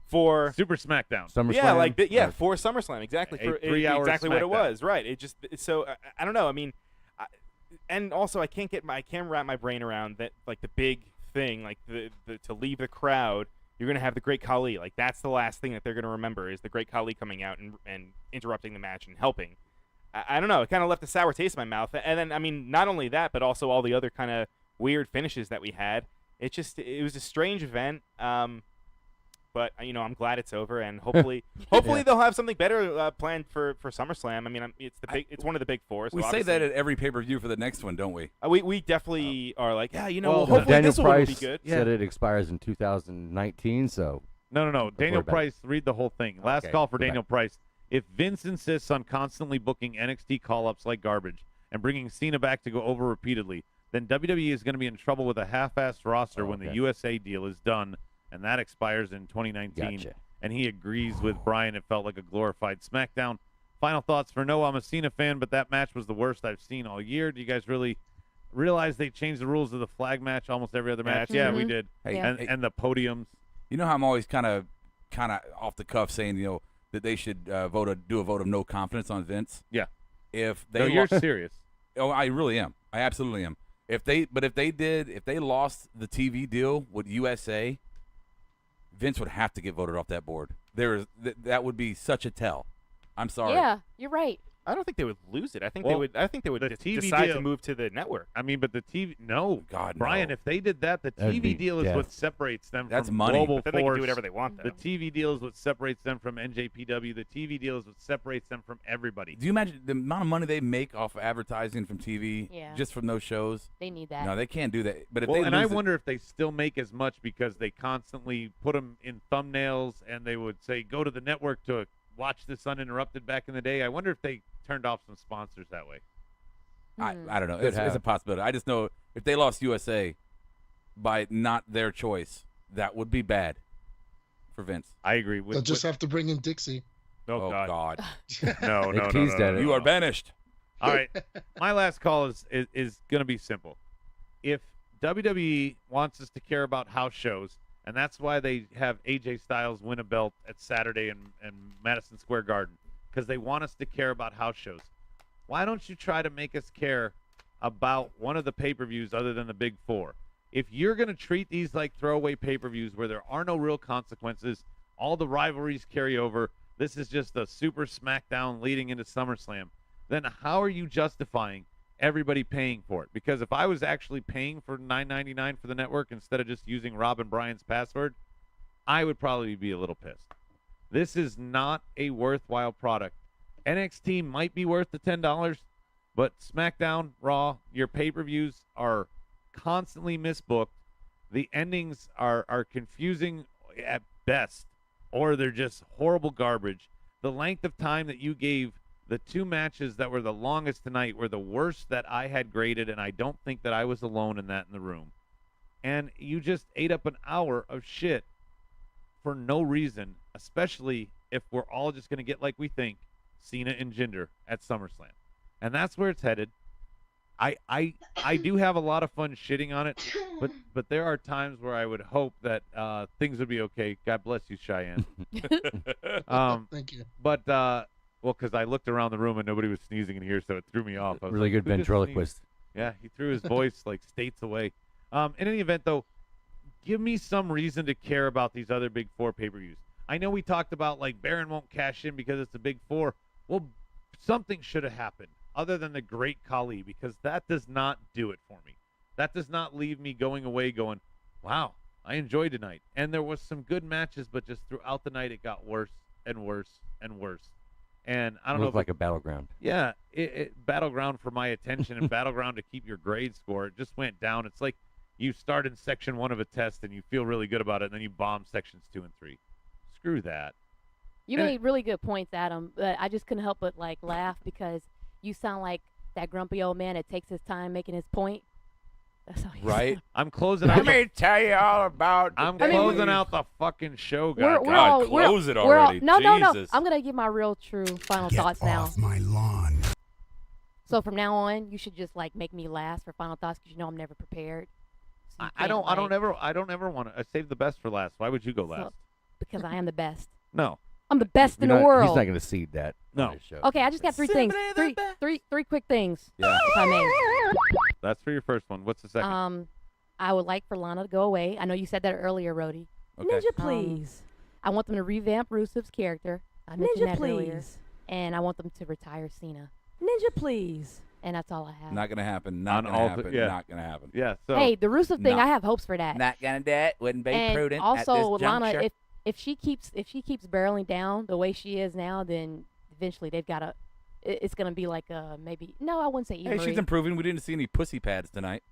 for Super SmackDown. SummerSlam. For SummerSlam, exactly. A 3-hour exactly what it SmackDown. was. Right. So I don't know. I mean, and also I can't wrap my brain around that, like, the big thing, like the to leave the crowd, you're gonna have the Great Khali. Like, that's the last thing that they're gonna remember is the Great Khali coming out and interrupting the match and helping. I don't know. It kind of left a sour taste in my mouth. And then, I mean, not only that, but also all the other kind of weird finishes that we had. It was a strange event. But I'm glad it's over, and hopefully they'll have something better planned for SummerSlam. I mean, it's one of the big four. So we say that at every pay-per-view for the next one, don't we? We definitely are like, hopefully Daniel this one will Price be good. said it expires in 2019, so. No. Daniel Price, read the whole thing. Last call for Daniel Price. If Vince insists on constantly booking NXT call-ups like garbage and bringing Cena back to go over repeatedly, then WWE is going to be in trouble with a half-assed roster when the USA deal is done, and that expires in 2019. Gotcha. And he agrees with Brian. It felt like a glorified SmackDown. Final thoughts for Noah. I'm a Cena fan, but that match was the worst I've seen all year. Do you guys really realize they changed the rules of the flag match almost every other match? Yeah, we did. And the podiums. You know how I'm always kind of off the cuff saying, that they should do a vote of no confidence on Vince? Yeah. You're serious. Oh, I really am. I absolutely am. If they lost the TV deal with USA, Vince would have to get voted off that board. That would be such a tell. I'm sorry. Yeah, you're right. I don't think they would lose it. I think they would the TV decide deal, to move to the network. I mean, but the TV God, Brian, no. if they did that, the That'd be TV deal is death. what separates them That's from money. Global But then they Force. can do whatever they want, though. The TV deal is what separates them from NJPW. The TV deal is what separates them from everybody. Do you imagine the amount of money they make off of advertising from TV just from those shows? They need that. No, they can't do that. But if I wonder if they still make as much because they constantly put them in thumbnails and they would say, go to the network to watch this uninterrupted back in the day. I wonder if they turned off some sponsors that way. I don't know. It's a possibility. I just know if they lost USA by not their choice, that would be bad for Vince. I agree. They'll just have to bring in Dixie. Oh, God. No. You are banished. All right. My last call is going to be simple. If WWE wants us to care about house shows And that's why they have AJ Styles win a belt at Saturday in Madison Square Garden, because they want us to care about house shows. Why don't you try to make us care about one of the pay-per-views other than the big four? If you're going to treat these like throwaway pay-per-views where there are no real consequences, all the rivalries carry over, this is just a super SmackDown leading into SummerSlam, then how are you justifying everybody paying for it? Because if I was actually paying for $9.99 for the network instead of just using Rob and Brian's password, I would probably be a little pissed. This is not a worthwhile product. NXT might be worth the $10, but SmackDown, Raw, your pay-per-views are constantly misbooked. The endings are confusing at best, or they're just horrible garbage. The length of time that you gave the two matches that were the longest tonight were the worst that I had graded, and I don't think that I was alone in that in the room. And you just ate up an hour of shit for no reason, especially if we're all just going to get like we think, Cena and Jinder at SummerSlam. And that's where it's headed. I do have a lot of fun shitting on it, but there are times where I would hope that things would be okay. God bless you, Cheyenne. Thank you. But, well, because I looked around the room and nobody was sneezing in here, so it threw me off. I was Really like, good "Who just ventriloquist." sneezed?" Yeah, he threw his voice like states away. In any event, though, give me some reason to care about these other Big Four pay-per-views. I know we talked about, like, Baron won't cash in because it's a Big Four. Well, something should have happened other than the Great Khali, because that does not do it for me. That does not leave me going away going, wow, I enjoyed tonight. And there was some good matches, but just throughout the night it got worse and worse and worse. And I don't know. Looked like a battleground. Yeah, battleground for my attention and battleground to keep your grade score. It just went down. It's like you start in section 1 of a test and you feel really good about it, and then you bomb sections 2 and 3. Screw that. You made really good points, Adam, but I just couldn't help but like laugh because you sound like that grumpy old man that takes his time making his point. That's how you Right? sound. I'm closing out. Let me tell you all about. I'm closing out the fucking show, guys. Close it already. No. Jesus. I'm gonna give my real, true final thoughts now. Off my lawn. So from now on, you should just like make me last for final thoughts because you know I'm never prepared. So you I don't can't, ever want to. I save the best for last. Why would you go last? because I am the best. No. I'm the best in the world. He's not going to cede that. No. on his show. Okay, I just got three things. Three quick things. Yeah. If I may. That's for your first one. What's the second? I would like for Lana to go away. I know you said that earlier, Rhodey. Okay. Ninja, please. I want them to revamp Rusev's character. I mentioned Ninja, that earlier. please. And I want them to retire Cena. Ninja, please. And that's all I have. Not gonna happen. Not On gonna all happen. yeah. Not gonna happen. Yeah. So Hey, the Rusev thing, No. I have hopes for that. Not gonna do it. Wouldn't be And prudent also, at this Lana, juncture. if she keeps barreling down the way she is now, then eventually they've got to. It's gonna be like maybe. No, I wouldn't say Eva Hey, Marie. she's improving. We didn't see any pussy pads tonight.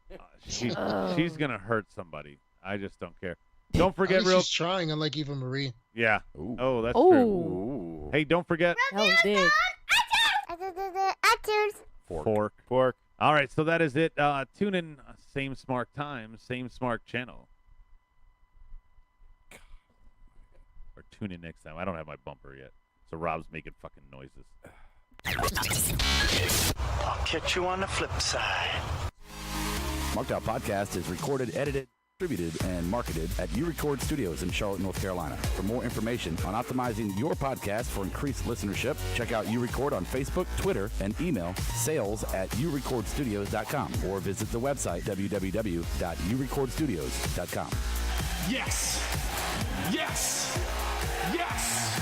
she's gonna hurt somebody. I just don't care. Don't forget, She's trying, unlike Eva Marie. Yeah. Ooh. Oh, that's Ooh. true. Hey, don't forget. That was big. Fork. All right, so that is it. Tune in, same smart time, same smart channel. Or tune in next time. I don't have my bumper yet, so Rob's making fucking noises. I'll catch you on the flip side. Marked Out Podcast is recorded, edited, distributed, and marketed at U-Record Studios in Charlotte, North Carolina. For more information on optimizing your podcast for increased listenership, check out U-Record on Facebook, Twitter, and email sales@urecordstudios.com or visit the website www.urecordstudios.com. Yes! Yes! Yes!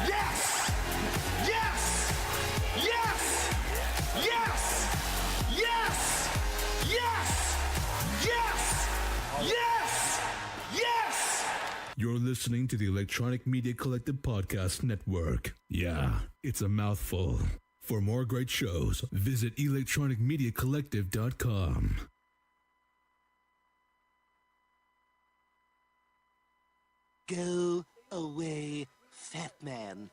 Yes! Yes! Yes! Yes! Yes! Yes! Yes! Yes! Yes! You're listening to the Electronic Media Collective Podcast Network. Yeah, it's a mouthful. For more great shows, visit electronicmediacollective.com. Go away, fat man.